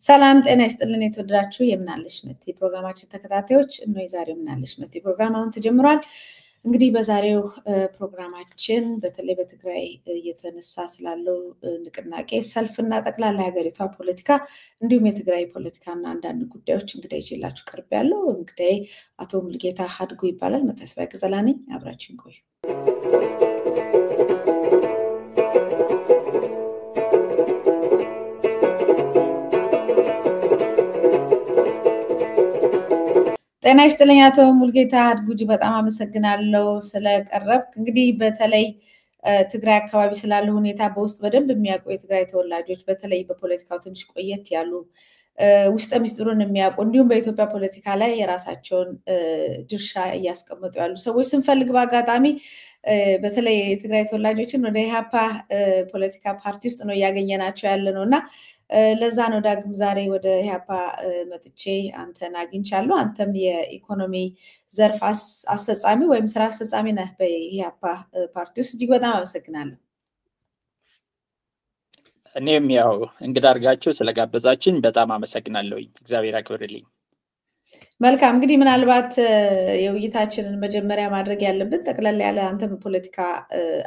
ሰላም ጤና ይስጥልን የተወደዳችሁ የምናለሽ መቲ ፕሮግራማችን ተከታታዮች እነሆ የዛሬው ምናለሽ መቲ ፕሮግራም አሁን ተጀምሯል። እንግዲህ በዛሬው ፕሮግራማችን በተለይ በትግራይ እየተነሳ ስላለው ንቅናቄ ሰልፍና ጠቅላላ ሀገሪቷ ፖለቲካ እንዲሁም የትግራይ ፖለቲካና አንዳንድ ጉዳዮች እንግዲህ ይዤላችሁ ቀርቤያለሁ። እንግዲህ አቶ ሙልጌታ ሀድጉ ይባላል። መታሰቢያ ቅዘላ ነኝ። አብራችሁን ቆዩ። ጤና ይስጥልኝ አቶ ሙልጌታ ሀድጉ በጣም አመሰግናለሁ ስለቀረብክ። እንግዲህ በተለይ ትግራይ አካባቢ ስላለው ሁኔታ በውስጥ በደንብ የሚያውቁ የትግራይ ተወላጆች በተለይ በፖለቲካው ትንሽ ቆየት ያሉ ውስጥ ምስጢሩን የሚያውቁ እንዲሁም በኢትዮጵያ ፖለቲካ ላይ የራሳቸውን ድርሻ እያስቀመጡ ያሉ ሰዎች ስንፈልግ በአጋጣሚ በተለይ የትግራይ ተወላጆችን ወደ ኢህአፓ ፖለቲካ ፓርቲ ውስጥ ነው ያገኘናቸው ያለነውና ለዛ ነው ዳግም ዛሬ ወደ ኢህአፓ መጥቼ አንተን አግኝቻለሁ። አንተም የኢኮኖሚ ዘርፍ አስፈጻሚ ወይም ስራ አስፈጻሚ ነህ በኢህአፓ ፓርቲ ውስጥ። እጅግ በጣም አመሰግናለሁ። እኔም ያው እንግዳ አድርጋችሁ ስለጋበዛችን በጣም አመሰግናለሁ። እግዚአብሔር ያክብርልኝ። መልካም እንግዲህ ምናልባት የውይይታችንን መጀመሪያ ማድረግ ያለብን ጠቅላላ ያለ አንተም ፖለቲካ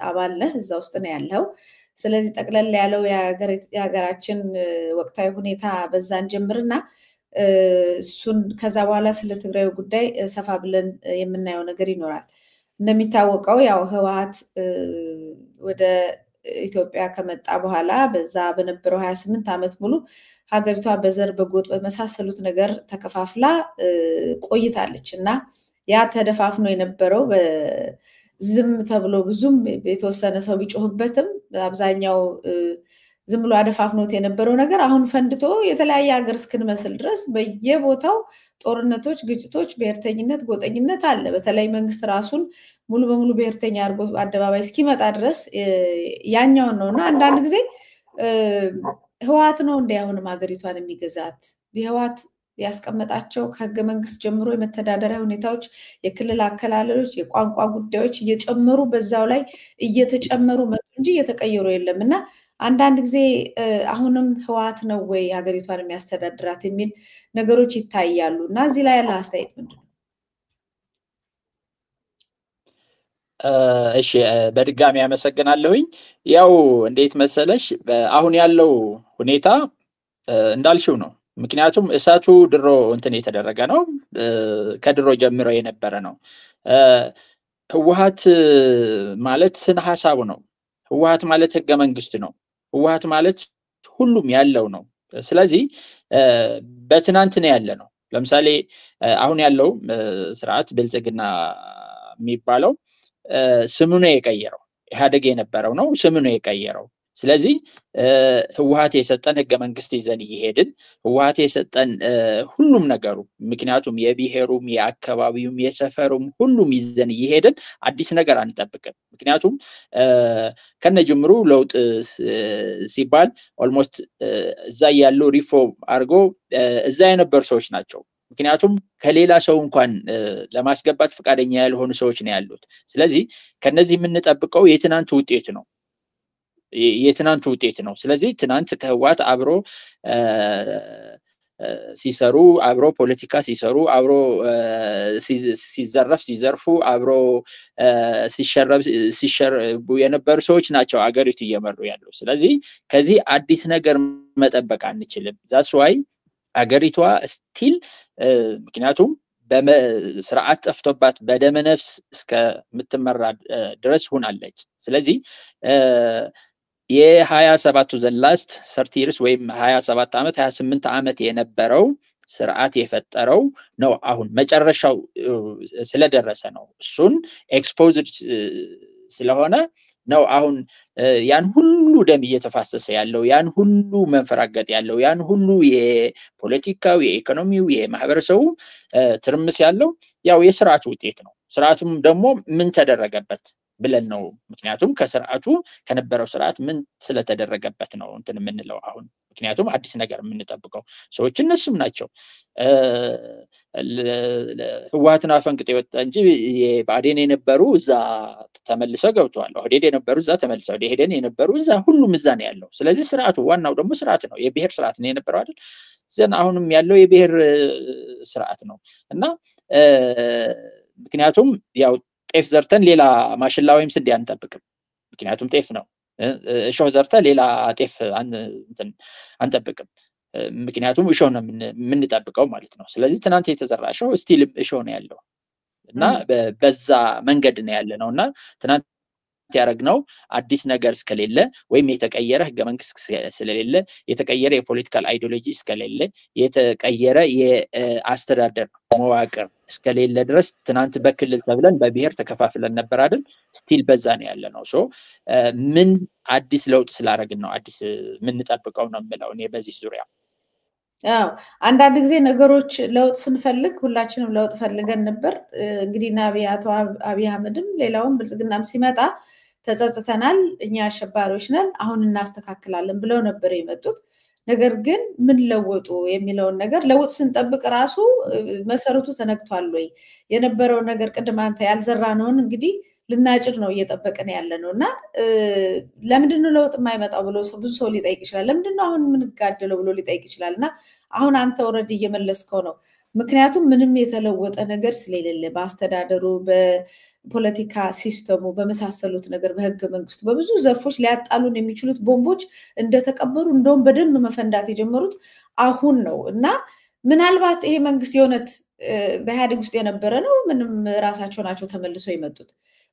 አባል ነህ፣ እዛ ውስጥ ነው ያለው። ስለዚህ ጠቅላላ ያለው የሀገራችን ወቅታዊ ሁኔታ በዛን ጀምርና እሱን ከዛ በኋላ ስለ ትግራይ ጉዳይ ሰፋ ብለን የምናየው ነገር ይኖራል። እንደሚታወቀው ያው ህወሓት ወደ ኢትዮጵያ ከመጣ በኋላ በዛ በነበረው 28 ዓመት ሙሉ ሀገሪቷ በዘር በጎጥ በመሳሰሉት ነገር ተከፋፍላ ቆይታለች እና ያ ተደፋፍኖ የነበረው ዝም ተብሎ ብዙም የተወሰነ ሰው ቢጮህበትም አብዛኛው ዝም ብሎ አደፋፍኖት የነበረው ነገር አሁን ፈንድቶ የተለያየ ሀገር እስክንመስል ድረስ በየቦታው ጦርነቶች፣ ግጭቶች፣ ብሔርተኝነት፣ ጎጠኝነት አለ። በተለይ መንግስት ራሱን ሙሉ በሙሉ ብሔርተኛ አድርጎ አደባባይ እስኪመጣ ድረስ ያኛውን ነውና አንዳንድ ጊዜ ህወሓት ነው እንደ አሁንም ሀገሪቷን የሚገዛት የህወሓት ያስቀመጣቸው ከህገ መንግስት ጀምሮ የመተዳደሪያ ሁኔታዎች፣ የክልል አከላለሎች፣ የቋንቋ ጉዳዮች እየጨመሩ በዛው ላይ እየተጨመሩ መጡ እንጂ እየተቀየሩ የለምና አንዳንድ ጊዜ አሁንም ህወሓት ነው ወይ ሀገሪቷን የሚያስተዳድራት የሚል ነገሮች ይታያሉ እና እዚህ ላይ ያለ አስተያየት ምንድነው? እሺ በድጋሚ አመሰግናለሁኝ። ያው እንዴት መሰለሽ አሁን ያለው ሁኔታ እንዳልሽው ነው። ምክንያቱም እሳቱ ድሮ እንትን የተደረገ ነው፣ ከድሮ ጀምሮ የነበረ ነው። ህወሓት ማለት ስነ ሐሳቡ ነው። ህወሓት ማለት ህገ መንግስት ነው። ህወሓት ማለት ሁሉም ያለው ነው። ስለዚህ በትናንት ነው ያለ ነው። ለምሳሌ አሁን ያለው ስርዓት ብልጽግና የሚባለው ስሙ ነው የቀየረው። ኢህአዴግ የነበረው ነው ስሙ ነው የቀየረው። ስለዚህ ህወሓት የሰጠን ህገ መንግስት ይዘን እየሄድን ህወሓት የሰጠን ሁሉም ነገሩ ምክንያቱም የብሔሩም የአካባቢውም የሰፈሩም ሁሉም ይዘን እየሄድን አዲስ ነገር አንጠብቅም። ምክንያቱም ከነጅምሩ ለውጥ ሲባል ኦልሞስት እዛ ያሉ ሪፎርም አድርጎ እዛ የነበሩ ሰዎች ናቸው። ምክንያቱም ከሌላ ሰው እንኳን ለማስገባት ፈቃደኛ ያልሆኑ ሰዎች ነው ያሉት። ስለዚህ ከነዚህ የምንጠብቀው የትናንት ውጤት ነው የትናንት ውጤት ነው። ስለዚህ ትናንት ከህወሓት አብሮ ሲሰሩ አብሮ ፖለቲካ ሲሰሩ አብሮ ሲዘርፉ አብሮ ሲሸረቡ የነበሩ ሰዎች ናቸው አገሪቱ እየመሩ ያለው። ስለዚህ ከዚህ አዲስ ነገር መጠበቅ አንችልም። ዛትስ ዋይ አገሪቷ ስቲል ምክንያቱም በስርዓት ጠፍቶባት በደመነፍስ እስከምትመራ ድረስ ሆናለች። ስለዚህ የ27 the last 30 years ወይም 27 ዓመት 28 ዓመት የነበረው ስርዓት የፈጠረው ነው አሁን መጨረሻው ስለደረሰ ነው። እሱን ኤክስፖዝድ ስለሆነ ነው አሁን ያን ሁሉ ደም እየተፋሰሰ ያለው፣ ያን ሁሉ መንፈራገጥ ያለው፣ ያን ሁሉ የፖለቲካው የኢኮኖሚው የማህበረሰቡ ትርምስ ያለው ያው የስርዓቱ ውጤት ነው። ስርዓቱም ደግሞ ምን ተደረገበት ብለን ነው። ምክንያቱም ከስርዓቱ ከነበረው ስርዓት ምን ስለተደረገበት ነው እንትን የምንለው አሁን ምክንያቱም አዲስ ነገር የምንጠብቀው ሰዎች እነሱም ናቸው። ህወሓትን አፈንግጦ የወጣ እንጂ የብአዴን የነበሩ እዛ ተመልሰው ገብተዋል። ኦህዴድ የነበሩ እዛ ተመልሰው ደኢህዴን የነበሩ እዛ ሁሉም እዛ ነው ያለው። ስለዚህ ስርዓቱ ዋናው ደግሞ ስርዓት ነው፣ የብሔር ስርዓት ነው የነበረው አይደል? ዘን አሁንም ያለው የብሔር ስርዓት ነው እና ምክንያቱም ያው ጤፍ ዘርተን ሌላ ማሽላ ወይም ስንዴ አንጠብቅም። ምክንያቱም ጤፍ ነው። እሾህ ዘርተ ሌላ ጤፍ አንጠብቅም። ምክንያቱም እሾህ ነው የምንጠብቀው ማለት ነው። ስለዚህ ትናንት የተዘራ እሾህ ስቲል እሾህ ነው ያለው እና በዛ መንገድ ነው ያለ ነው እና ትናንት ያደረግነው አዲስ ነገር እስከሌለ ወይም የተቀየረ ህገ መንግስት ስለሌለ የተቀየረ የፖለቲካል አይዲዮሎጂ እስከሌለ የተቀየረ የአስተዳደር መዋቅር እስከሌለ ድረስ ትናንት በክልል ተብለን በብሔር ተከፋፍለን ነበር አይደል? ስቲል በዛ ነው ያለ ነው። ሶ ምን አዲስ ለውጥ ስላደረግን ነው አዲስ የምንጠብቀው ነው የምለው እኔ በዚህ ዙሪያ። አዎ አንዳንድ ጊዜ ነገሮች ለውጥ ስንፈልግ ሁላችንም ለውጥ ፈልገን ነበር። እንግዲህ አቶ አብይ አህመድም ሌላውም ብልጽግናም ሲመጣ ተጸጽተናል፣ እኛ አሸባሪዎች ነን፣ አሁን እናስተካክላለን ብለው ነበር የመጡት። ነገር ግን ምን ለወጡ የሚለውን ነገር ለውጥ ስንጠብቅ ራሱ መሰረቱ ተነክቷል ወይ የነበረው ነገር ቅድም አንተ ያልዘራነውን እንግዲህ ልናጭድ ነው እየጠበቅን ያለ ነው እና ለምንድን ነው ለውጥ የማይመጣው ብሎ ብዙ ሰው ሊጠይቅ ይችላል። ለምንድን ነው አሁን የምንጋደለው ብሎ ሊጠይቅ ይችላል። እና አሁን አንተ ኦልሬዲ እየመለስከው ነው። ምክንያቱም ምንም የተለወጠ ነገር ስለሌለ በአስተዳደሩ በፖለቲካ ሲስተሙ በመሳሰሉት ነገር በህገ መንግስቱ በብዙ ዘርፎች ሊያጣሉን የሚችሉት ቦምቦች እንደተቀበሩ እንደውም በደንብ መፈንዳት የጀመሩት አሁን ነው እና ምናልባት ይሄ መንግስት የእውነት በኢህአዴግ ውስጥ የነበረ ነው ምንም ራሳቸው ናቸው ተመልሰው የመጡት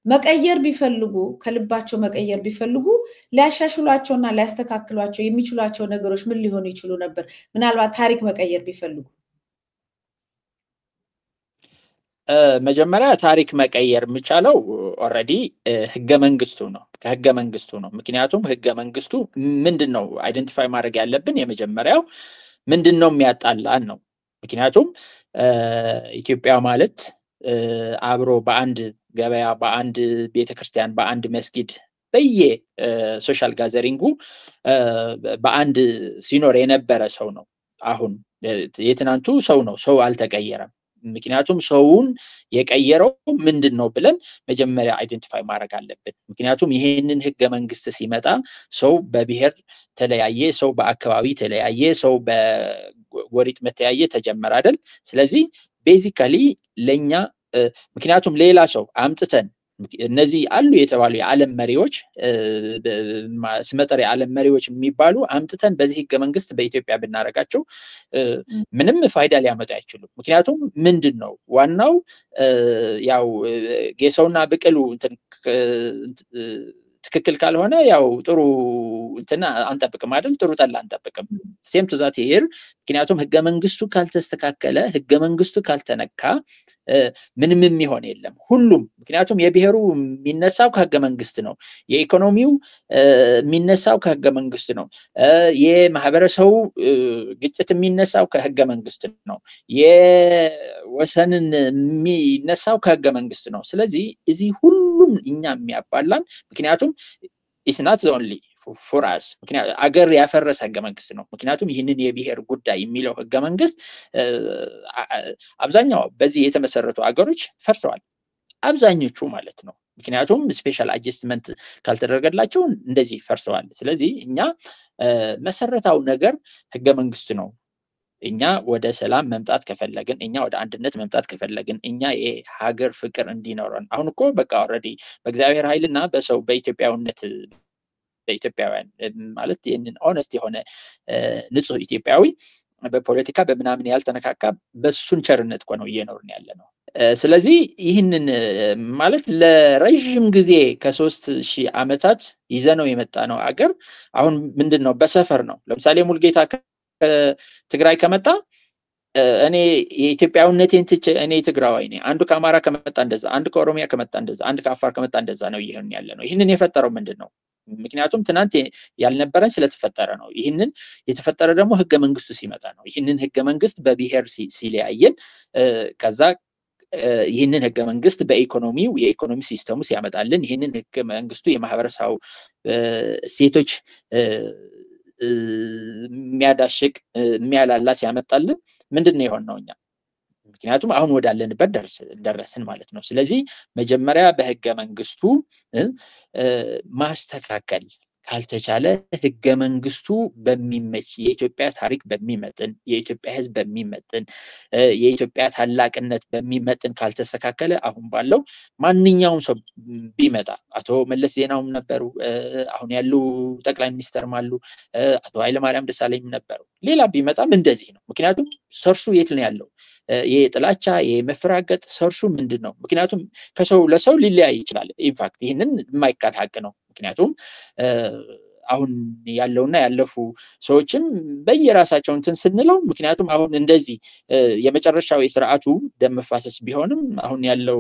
መቀየር ቢፈልጉ ከልባቸው መቀየር ቢፈልጉ ሊያሻሽሏቸውና ሊያስተካክሏቸው የሚችሏቸው ነገሮች ምን ሊሆኑ ይችሉ ነበር? ምናልባት ታሪክ መቀየር ቢፈልጉ መጀመሪያ ታሪክ መቀየር የሚቻለው ኦልሬዲ ህገ መንግስቱ ነው፣ ከህገ መንግስቱ ነው። ምክንያቱም ህገ መንግስቱ ምንድነው አይደንቲፋይ ማድረግ ያለብን የመጀመሪያው ምንድነው የሚያጣላን ነው። ምክንያቱም ኢትዮጵያ ማለት አብሮ በአንድ ገበያ በአንድ ቤተክርስቲያን በአንድ መስጊድ በየ ሶሻል ጋዘሪንጉ በአንድ ሲኖር የነበረ ሰው ነው። አሁን የትናንቱ ሰው ነው፣ ሰው አልተቀየረም። ምክንያቱም ሰውን የቀየረው ምንድነው ብለን መጀመሪያ አይደንቲፋይ ማድረግ አለብን። ምክንያቱም ይሄንን ህገ መንግስት ሲመጣ ሰው በብሔር ተለያየ፣ ሰው በአካባቢ ተለያየ፣ ሰው በጎሪጥ መተያየ ተጀመረ አይደል? ስለዚህ ቤዚካሊ ለኛ ምክንያቱም ሌላ ሰው አምጥተን እነዚህ አሉ የተባሉ የዓለም መሪዎች ስመጥር የዓለም መሪዎች የሚባሉ አምጥተን በዚህ ህገ መንግስት በኢትዮጵያ ብናረጋቸው ምንም ፋይዳ ሊያመጡ አይችሉም። ምክንያቱም ምንድነው ዋናው ያው ጌሰውና ብቅሉ ትክክል ካልሆነ ያው ጥሩ እንትና አንጠብቅም አይደል? ጥሩ ጠላ አንጠብቅም። ሴም ቱ ዛት ሂር ምክንያቱም ህገ መንግስቱ ካልተስተካከለ ህገ መንግስቱ ካልተነካ ምንም የሚሆን የለም ሁሉም። ምክንያቱም የብሔሩ የሚነሳው ከህገ መንግስት ነው፣ የኢኮኖሚው የሚነሳው ከህገ መንግስት ነው፣ የማህበረሰቡ ግጭት የሚነሳው ከህገ መንግስት ነው፣ የወሰንን የሚነሳው ከህገ መንግስት ነው። ስለዚህ እዚህ ሁሉም እኛ የሚያባላን ምክንያቱም it's not only for us ምክንያቱም አገር ያፈረሰ ህገ መንግስት ነው። ምክንያቱም ይህንን የብሔር ጉዳይ የሚለው ህገ መንግስት አብዛኛው በዚህ የተመሰረቱ አገሮች ፈርሰዋል፣ አብዛኞቹ ማለት ነው። ምክንያቱም ስፔሻል አጀስትመንት ካልተደረገላቸው እንደዚህ ፈርሰዋል። ስለዚህ እኛ መሰረታው ነገር ህገ መንግስት ነው። እኛ ወደ ሰላም መምጣት ከፈለግን፣ እኛ ወደ አንድነት መምጣት ከፈለግን፣ እኛ የሀገር ፍቅር እንዲኖረን አሁን እኮ በቃ ኦልሬዲ በእግዚአብሔር ኃይልና በሰው በኢትዮጵያዊነት በኢትዮጵያውያን ማለት ይህንን ኦነስት የሆነ ንጹህ ኢትዮጵያዊ በፖለቲካ በምናምን ያልተነካካ በሱን ቸርነት እኮ ነው እየኖርን ያለ ነው። ስለዚህ ይህንን ማለት ለረጅም ጊዜ ከ3000 ዓመታት ይዘነው የመጣ ነው አገር አሁን ምንድነው በሰፈር ነው። ለምሳሌ ሙልጌታ ትግራይ ከመጣ እኔ የኢትዮጵያዊነቴን ትቼ እኔ ትግራዋይ ነኝ፣ አንዱ ከአማራ ከመጣ እንደዛ፣ አንዱ ከኦሮሚያ ከመጣ እንደዛ፣ አንዱ ከአፋር ከመጣ እንደዛ ነው ይሄን ያለ ነው። ይሄንን የፈጠረው ምንድነው? ምክንያቱም ትናንት ያልነበረን ስለተፈጠረ ነው። ይሄንን የተፈጠረ ደግሞ ህገ መንግስቱ ሲመጣ ነው። ይሄንን ህገ መንግስት በብሔር ሲለያየን ከዛ ይህንን ህገ መንግስት በኢኮኖሚው የኢኮኖሚ ሲስተሙ ሲያመጣልን ይህንን ህገ መንግስቱ የማህበረሰቡ ሴቶች የሚያዳሽቅ የሚያላላ ሲያመጣልን ምንድነው የሆነው እኛ? ምክንያቱም አሁን ወዳለንበት ደረስን ማለት ነው። ስለዚህ መጀመሪያ በህገ መንግስቱ ማስተካከል ካልተቻለ ህገ መንግስቱ በሚመች የኢትዮጵያ ታሪክ በሚመጥን የኢትዮጵያ ህዝብ በሚመጥን የኢትዮጵያ ታላቅነት በሚመጥን ካልተስተካከለ አሁን ባለው ማንኛውም ሰው ቢመጣ አቶ መለስ ዜናውም ነበሩ፣ አሁን ያሉ ጠቅላይ ሚኒስተርም አሉ፣ አቶ ኃይለማርያም ደሳለኝም ነበሩ፣ ሌላ ቢመጣም እንደዚህ ነው። ምክንያቱም ሰርሱ የት ነው ያለው? የጥላቻ የመፈራገጥ ሰርሱ ምንድነው? ምክንያቱም ከሰው ለሰው ሊለያይ ይችላል። ኢንፋክት ይህንን የማይካድ ሀቅ ነው። ምክንያቱም አሁን ያለውና ያለፉ ሰዎችም በየራሳቸው እንትን ስንለው ምክንያቱም አሁን እንደዚህ የመጨረሻው የስርዓቱ ደም መፋሰስ ቢሆንም አሁን ያለው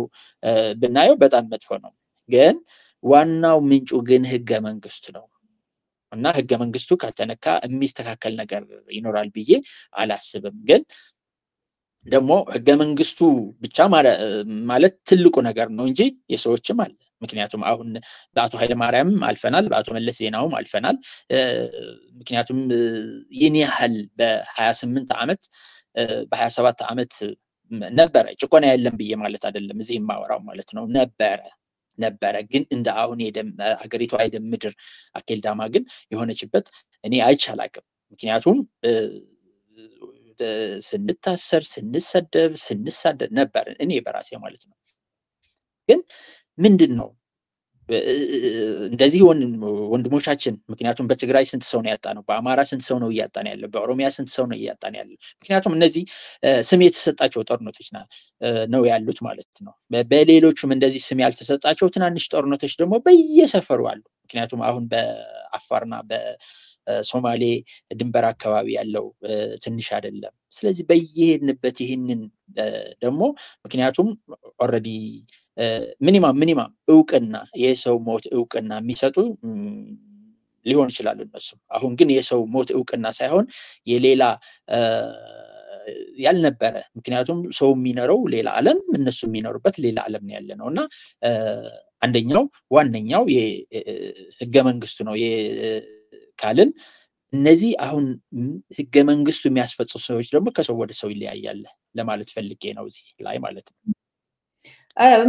ብናየው በጣም መጥፎ ነው። ግን ዋናው ምንጩ ግን ህገ መንግስቱ ነው እና ህገ መንግስቱ ከተነካ የሚስተካከል ነገር ይኖራል ብዬ አላስብም። ግን ደግሞ ህገ መንግስቱ ብቻ ማለት ትልቁ ነገር ነው እንጂ የሰዎችም አለ። ምክንያቱም አሁን በአቶ ኃይለማርያም አልፈናል፣ በአቶ መለስ ዜናውም አልፈናል። ምክንያቱም ይህን ያህል በ28 ዓመት በ27 ዓመት ነበረ ጭቆና የለም ብዬ ማለት አይደለም እዚህ የማወራው ማለት ነው። ነበረ ግን እንደ አሁን ሀገሪቷ የደም ምድር አኬልዳማ ግን የሆነችበት እኔ አይቻላቅም። ምክንያቱም ስንታሰር ስንሰደብ ስንሳደድ ነበር እኔ በራሴ ማለት ነው። ግን ምንድነው እንደዚህ ወንድሞቻችን ምክንያቱም በትግራይ ስንት ሰው ነው ያጣነው፣ በአማራ ስንት ሰው ነው እያጣን ያለው፣ በኦሮሚያ ስንት ሰው ነው እያጣን ያለው። ምክንያቱም እነዚህ ስም የተሰጣቸው ጦርነቶች ነው ያሉት ማለት ነው። በሌሎችም እንደዚህ ስም ያልተሰጣቸው ትናንሽ ጦርነቶች ደግሞ በየሰፈሩ አሉ። ምክንያቱም አሁን በአፋርና በሶማሌ ድንበር አካባቢ ያለው ትንሽ አይደለም። ስለዚህ በየሄድንበት ይህንን ደግሞ ምክንያቱም ኦልሬዲ ሚኒማም እውቅና የሰው ሞት እውቅና የሚሰጡ ሊሆን ይችላል እነሱ። አሁን ግን የሰው ሞት እውቅና ሳይሆን የሌላ ያልነበረ ምክንያቱም ሰው የሚኖረው ሌላ ዓለም እነሱ የሚኖሩበት ሌላ ዓለም ነው ያለ ነውና አንደኛው ዋነኛው የህገ መንግስቱ ነው ካልን እነዚህ አሁን ህገ መንግስቱ የሚያስፈጽሙ ሰዎች ደግሞ ከሰው ወደ ሰው ይለያያል ለማለት ፈልጌ ነው እዚህ ላይ ማለት ነው።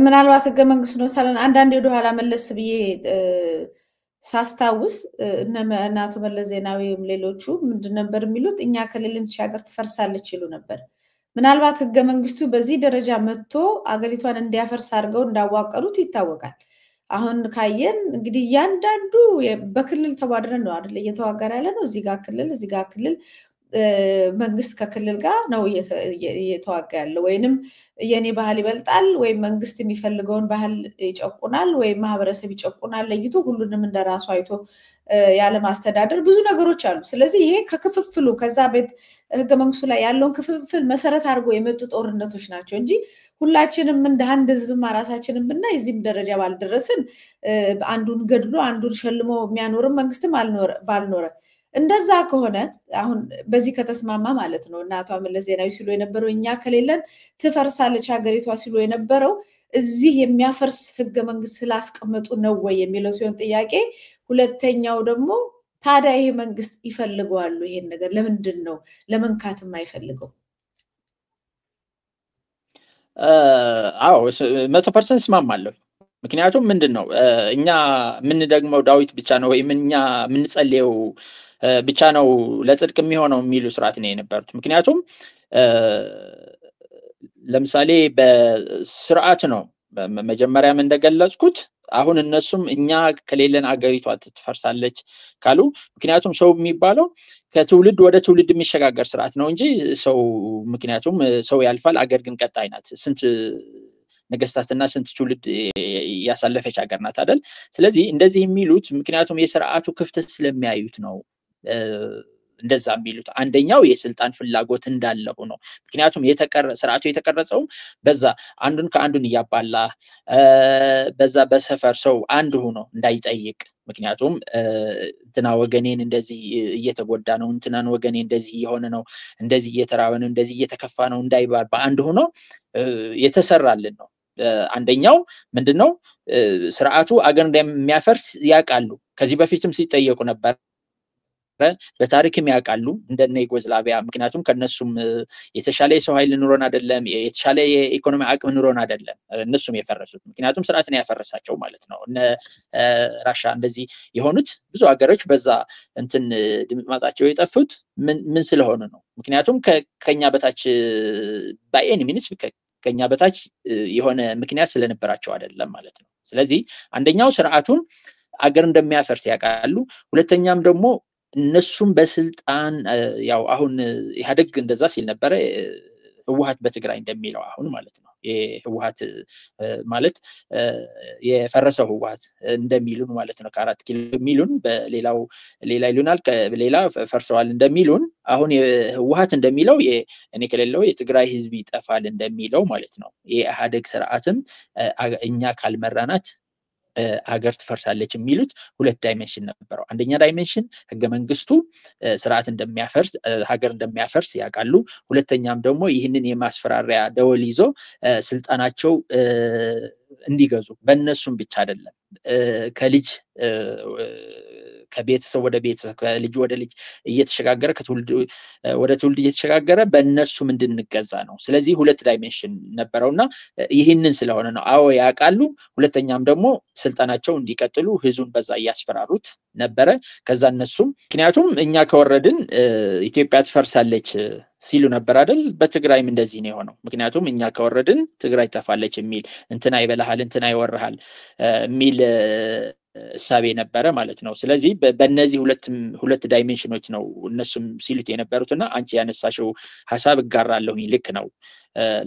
ምናልባት ህገ መንግስቱ ነው ሳለን አንዳንዴ ወደ ኋላ መለስ ብዬ ሳስታውስ እነ አቶ መለስ ዜናዊም ሌሎቹ ምንድን ነበር የሚሉት? እኛ ከሌለን ሀገር ትፈርሳለች ይሉ ነበር። ምናልባት ህገ መንግስቱ በዚህ ደረጃ መጥቶ አገሪቷን እንዲያፈርስ አድርገው እንዳዋቀሩት ይታወቃል። አሁን ካየን እንግዲህ ያንዳንዱ በክልል ተዋድረን ነው አይደል እየተዋጋን ያለ ነው። እዚህ ጋር ክልል መንግስት ከክልል ጋር ነው እየተዋጋ ያለው። ወይንም የኔ ባህል ይበልጣል ወይ መንግስት የሚፈልገውን ባህል ይጨቁናል ወይ ማህበረሰብ ይጨቁናል ለይቶ ሁሉንም እንደራሱ አይቶ ያለ ማስተዳደር ብዙ ነገሮች አሉ። ስለዚህ ይሄ ከክፍፍሉ ከዛ ቤት ህገ መንግስቱ ላይ ያለውን ክፍፍል መሰረት አድርጎ የመጡ ጦርነቶች ናቸው እንጂ ሁላችንም እንደ አንድ ህዝብ ራሳችንን ብናይ እዚህም ደረጃ ባልደረስን አንዱን ገድሎ አንዱን ሸልሞ የሚያኖርም መንግስትም ባልኖረ። እንደዛ ከሆነ አሁን በዚህ ከተስማማ ማለት ነው እና አቶ መለስ ዜናዊ ሲሉ የነበረው እኛ ከሌለን ትፈርሳለች ሀገሪቷ ሲሉ የነበረው እዚህ የሚያፈርስ ህገ መንግስት ስላስቀመጡ ነው ወይ የሚለው ሲሆን ጥያቄ። ሁለተኛው ደግሞ ታዲያ ይሄ መንግስት ይፈልገዋል ይሄን ነገር ለምንድን ነው ለመንካትም አይፈልገው? አዎ 100% እስማማለሁ። ምክንያቱም ምንድነው እኛ ምን ደግሞ ዳዊት ብቻ ነው ወይ እኛ ምን ጸልየው ብቻ ነው ለጽድቅ የሚሆነው የሚሉ ስርዓት ነው የነበሩት። ምክንያቱም ለምሳሌ በስርዓት ነው መጀመሪያም እንደገለጽኩት አሁን እነሱም እኛ ከሌለን አገሪቷ ትፈርሳለች ካሉ ምክንያቱም ሰው የሚባለው ከትውልድ ወደ ትውልድ የሚሸጋገር ስርዓት ነው እንጂ ሰው ምክንያቱም ሰው ያልፋል አገር ግን ቀጣይ ናት። ስንት ነገስታትና ስንት ትውልድ ያሳለፈች ሀገር ናት አይደል? ስለዚህ እንደዚህ የሚሉት ምክንያቱም የስርዓቱ ክፍተት ስለሚያዩት ነው እንደዛ የሚሉት። አንደኛው የስልጣን ፍላጎት እንዳለው ነው። ምክንያቱም ስርዓቱ የተቀረጸው በዛ አንዱን ከአንዱን እያባላ በዛ በሰፈር ሰው አንድ ሆኖ እንዳይጠይቅ ምክንያቱም እንትና ወገኔን እንደዚህ እየተጎዳ ነው እንትናን ወገኔ እንደዚህ እየሆነ ነው እንደዚህ እየተራበ ነው እንደዚህ እየተከፋ ነው እንዳይባል በአንድ ሆኖ የተሰራልን ነው። አንደኛው ምንድነው ስርዓቱ አገር እንደሚያፈርስ ያውቃሉ። ከዚህ በፊትም ሲጠየቁ ነበር በታሪክም ያውቃሉ እንደነ ዩጎዝላቪያ። ምክንያቱም ከነሱም የተሻለ የሰው ኃይል ኑሮን አይደለም፣ የተሻለ የኢኮኖሚ አቅም ኑሮን አይደለም እነሱም የፈረሱት፣ ምክንያቱም ስርዓትን ያፈረሳቸው ማለት ነው። እነ ራሻ እንደዚህ የሆኑት ብዙ ሀገሮች በዛ እንትን ድምጥማጣቸው የጠፉት ምን ስለሆኑ ነው? ምክንያቱም ከኛ በታች ባይኤኒ ሚኒስ ከኛ በታች የሆነ ምክንያት ስለነበራቸው አይደለም ማለት ነው። ስለዚህ አንደኛው ስርዓቱን አገር እንደሚያፈርስ ያውቃሉ። ሁለተኛም ደግሞ እነሱም በስልጣን ያው አሁን ኢህአዴግ እንደዛ ሲል ነበረ፣ ህወሓት በትግራይ እንደሚለው አሁን ማለት ነው። የህወሓት ማለት የፈረሰው ህወሓት እንደሚሉን ማለት ነው። ከ4 ኪሎ የሚሉን በሌላው ሌላ ይሉናል፣ ሌላ ፈርሰዋል እንደሚሉን አሁን የህወሓት እንደሚለው እኔ ከሌለው የትግራይ ህዝብ ይጠፋል እንደሚለው ማለት ነው። የኢህአዴግ ስርዓትም እኛ ካልመራናት ሀገር ትፈርሳለች የሚሉት 2 ዳይሜንሽን ነበረው። አንደኛ ዳይሜንሽን ህገ መንግስቱ ስርዓት እንደሚያፈርስ ሀገር እንደሚያፈርስ ያውቃሉ። ሁለተኛም ደግሞ ይህንን የማስፈራሪያ ደወል ይዞ ስልጣናቸው እንዲገዙ በእነሱም ብቻ አይደለም ከልጅ ከቤተሰብ ወደ ቤተሰብ ከልጅ ወደ ልጅ እየተሸጋገረ ከትውልድ ወደ ትውልድ እየተሸጋገረ በእነሱም እንድንገዛ ነው። ስለዚህ 2 ዳይሜንሽን ነበረውና ይህንን ስለሆነ ነው አዎ ያውቃሉ። ሁለተኛም ደግሞ ስልጣናቸው እንዲቀጥሉ ህዝቡን በዛ እያስፈራሩት ነበረ። ከዛ እነሱም ምክንያቱም እኛ ከወረድን ኢትዮጵያ ትፈርሳለች ሲሉ ነበር አይደል? በትግራይም እንደዚህ ነው የሆነው። ምክንያቱም እኛ ከወረድን ትግራይ ተፋለች የሚል እንትና ይበላሃል እንትና ይወርሃል የሚል እሳቤ ነበረ ማለት ነው። ስለዚህ በእነዚህ 2 ዳይሜንሽኖች ነው እነሱም ሲሉት የነበሩትና አንቺ ያነሳሽው ሐሳብ እጋራለሁኝ፣ ልክ ነው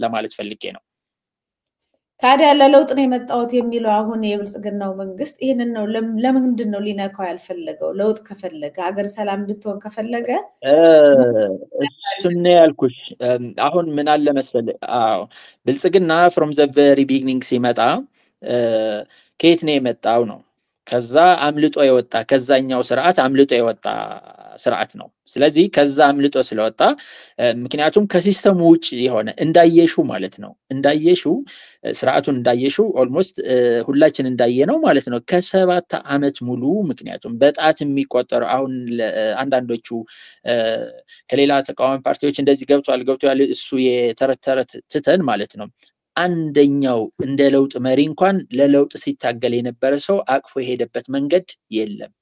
ለማለት ፈልጌ ነው። ታዲያ ለለውጥ ነው የመጣሁት የሚለው አሁን የብልጽግናው መንግስት ይሄንን ነው ለምንድን ነው ሊነካው ያልፈለገው? ለውጥ ከፈለገ ሀገር ሰላም እንድትሆን ከፈለገ እሱን ያልኩሽ አሁን ምን አለ መሰለህ፣ ብልጽግና ፍሮም ዘ ቨሪ ቢግኒንግ ሲመጣ ከየት ነው የመጣው ነው? ከዛ አምልጦ የወጣ ከዛኛው ስርዓት አምልጦ የወጣ ስርዓት ነው። ስለዚህ ከዛ አምልጦ ስለወጣ ምክንያቱም ከሲስተሙ ውጪ የሆነ እንዳየሹ ማለት ነው። እንዳየሹ ስርዓቱን እንዳየሹ ኦልሞስት ሁላችን እንዳየነው ማለት ነው ከ7 ዓመት ሙሉ ምክንያቱም በጣት የሚቆጠሩ አሁን አንዳንዶቹ ከሌላ ተቃዋሚ ፓርቲዎች እንደዚህ ገብቷል እሱ የተረት ትተን ማለት ነው አንደኛው እንደ ለውጥ መሪ እንኳን ለለውጥ ሲታገል የነበረ ሰው አቅፎ የሄደበት መንገድ የለም።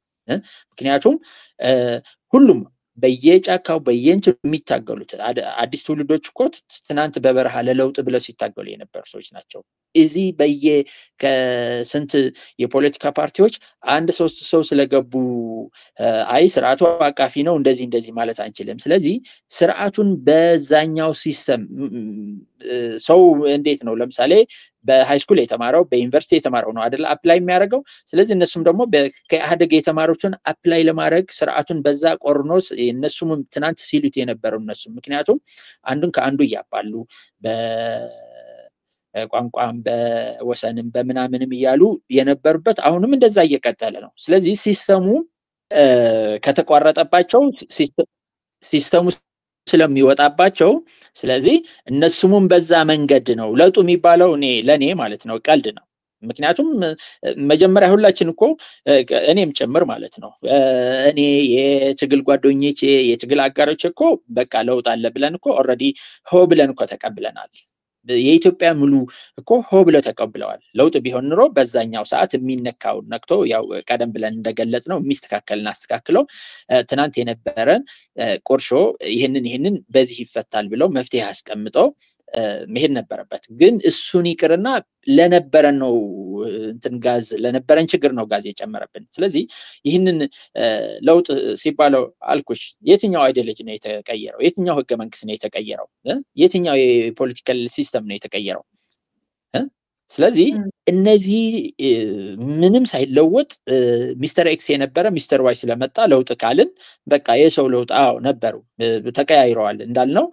ምክንያቱም ሁሉም በየጫካው በየእንትኑ የሚታገሉት አዲስ ትውልዶች እኮ ትናንት በበረሃ ለለውጥ ብለው ሲታገሉ የነበሩ ሰዎች ናቸው። እዚህ ከስንት የፖለቲካ ፓርቲዎች 1-3 ሰው ስለገቡ አይ ስርዓቱ አቃፊ ነው እንደዚህ ማለት አንችልም። ስለዚህ ስርዓቱን በዛኛው ሲስተም ሰው እንዴት ነው ለምሳሌ በሃይስኩል የተማረው በዩኒቨርሲቲ የተማረው ነው አይደል አፕላይ የሚያደርገው። ስለዚህ እነሱም ደግሞ ከኢህአዴግ የተማሩትን አፕላይ ለማድረግ ስርዓቱን በዛ ቆርኖስ እነሱም ትናንት ሲሉት የነበረው እነሱ ምክንያቱም አንዱን ከአንዱ እያባሉ በቋንቋም በወሰንም በምናምንም እያሉ የነበሩበት አሁንም እንደዛ እየቀጠለ ነው። ስለዚህ ሲስተሙ ከተቋረጠባቸው ሲስተሙ ስለሚወጣባቸው ስለዚህ እነሱም በዛ መንገድ ነው ለውጡ የሚባለው ለኔ ማለት ነው ቀልድ ነው። ምክንያቱም መጀመሪያ ሁላችን እኮ እኔም ጭምር ማለት ነው እኔ የትግል ጓደኞቼ የትግል አጋሮች እኮ በቃ ለውጥ አለ ብለን እኮ ኦሬዲ ሆ ብለን እኮ ተቀብለናል። የኢትዮጵያ ሙሉ እኮ ሆ ብለው ተቀብለዋል። ለውጥ ቢሆን ኑሮ በዛኛው ሰዓት የሚነካው ነክቶ ያው ቀደም ብለን እንደገለጽ ነው የሚስተካከልና አስተካክለው ትናንት የነበረን ቆርሾ ይሄንን በዚህ ይፈታል ብለው መፍትሄ አስቀምጠው መሄድ ነበረበት። ግን እሱን ይቅርና ለነበረን ነው እንትን ጋዝ ለነበረን ችግር ነው ጋዝ የጨመረብን። ስለዚህ ይህንን ለውጥ ሲባለው አልኩሽ የትኛው አይዲዮሎጂ ነው የተቀየረው? የትኛው ህገ መንግስት ነው የተቀየረው? የትኛው የፖለቲካል ሲስተም ነው የተቀየረው? ስለዚህ እነዚህ ምንም ሳይለወጥ ሚስተር ኤክስ የነበረ ሚስተር ዋይ ስለመጣ ለውጥ ካልን በቃ የሰው ለውጥ ነበሩ ተቀያይረዋል እንዳልነው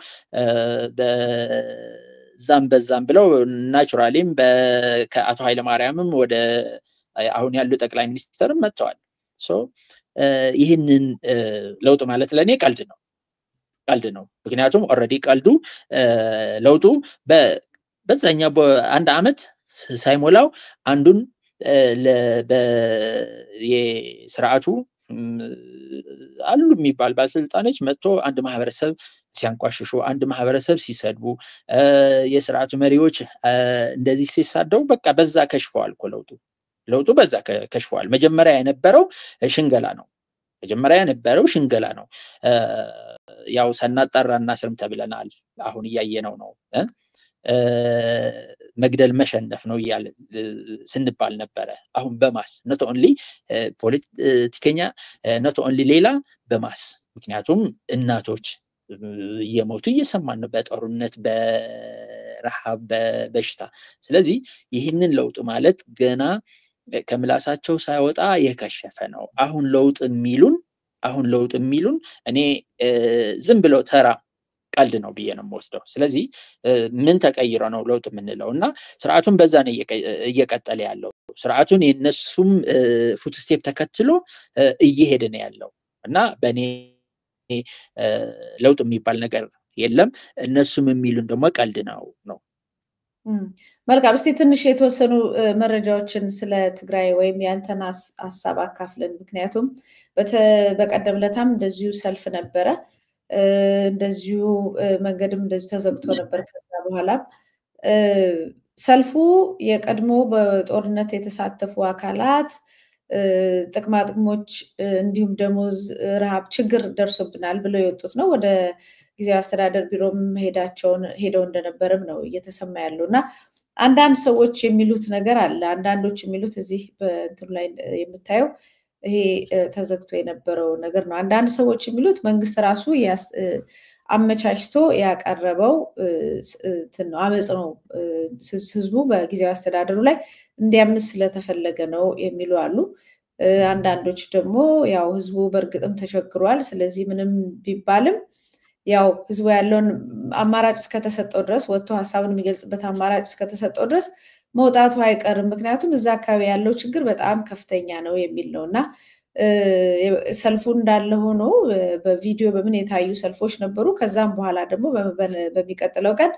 በዛም ብለው ናቹራሊም ከአቶ ኃይለ ማርያምም ወደ አሁን ያሉ ጠቅላይ ሚኒስትርም መጥተዋል። ይህንን ለውጥ ማለት ለኔ ቀልድ ነው። ምክንያቱም ኦሬዲ ቀልዱ ለውጡ በዛኛው በአንድ አመት ሳይሞላው አንዱን የስርዓቱ አሉ የሚባል ባለስልጣኖች መጥቶ አንድ ማህበረሰብ ሲያንቋሽሹ አንድ ማህበረሰብ ሲሰድቡ የስርዓቱ መሪዎች እንደዚህ ሲሳደው በቃ በዛ ከሽፈዋል እኮ ለውጡ በዛ ከሽፈዋል። መጀመሪያ የነበረው ሽንገላ ነው። ያው ሰናጣራ እናስርም ተብለናል። አሁን እያየነው ነው። መግደል መሸነፍ ነው እያለ ስንባል ነበረ። አሁን በማስ not only ፖለቲከኛ not only ሌላ በማስ ምክንያቱም እናቶች እየሞቱ እየሰማን ነው በጦርነት በረሃብ በበሽታ። ስለዚህ ይህንን ለውጥ ማለት ገና ከምላሳቸው ሳይወጣ የከሸፈ ነው። አሁን ለውጥ የሚሉን እኔ ዝም ብሎ ተራ ቀልድ ነው ብዬ ነው የምወስደው። ስለዚህ ምን ተቀይሮ ነው ለውጥ የምንለው? እና ስርዓቱን በዛ ነው እየቀጠለ ያለው። ስርዓቱን የነሱም ፉትስቴፕ ተከትሎ እየሄደ ነው ያለው እና በእኔ ለውጥ የሚባል ነገር የለም። እነሱም የሚሉን ደግሞ ቀልድ ነው። መልካም። እስቲ ትንሽ የተወሰኑ መረጃዎችን ስለ ትግራይ ወይም ያንተን ሀሳብ አካፍለን። ምክንያቱም በቀደም ለታም እንደዚሁ ሰልፍ ነበረ፣ እንደዚሁ መንገድም እንደዚሁ ተዘግቶ ነበር። ከዛ በኋላ ሰልፉ የቀድሞ በጦርነት የተሳተፉ አካላት ጥቅማ ጥቅሞች እንዲሁም ደሞዝ፣ ረሃብ፣ ችግር ደርሶብናል ብለው የወጡት ነው። ወደ ጊዜያዊ አስተዳደር ቢሮም ሄደው እንደነበረም ነው እየተሰማ ያለው እና አንዳንድ ሰዎች የሚሉት ነገር አለ። አንዳንዶች የሚሉት እዚህ በእንትኑ ላይ የምታየው ይሄ ተዘግቶ የነበረው ነገር ነው። አንዳንድ ሰዎች የሚሉት መንግስት ራሱ አመቻችቶ ያቀረበው አመጽ ነው፣ ህዝቡ በጊዜያዊ አስተዳደሩ ላይ እንዲያምስ ስለተፈለገ ነው የሚሉ አሉ። አንዳንዶች ደግሞ ያው ህዝቡ በእርግጥም ተቸግሯል፣ ስለዚህ ምንም ቢባልም ያው ህዝቡ ያለውን አማራጭ እስከተሰጠው ድረስ ወጥቶ ሀሳቡን የሚገልጽበት አማራጭ እስከተሰጠው ድረስ መውጣቱ አይቀርም፣ ምክንያቱም እዛ አካባቢ ያለው ችግር በጣም ከፍተኛ ነው የሚል ነው እና ሰልፉ እንዳለ ሆኖ በቪዲዮ በምን የታዩ ሰልፎች ነበሩ። ከዛም በኋላ ደግሞ በሚቀጥለው ቀን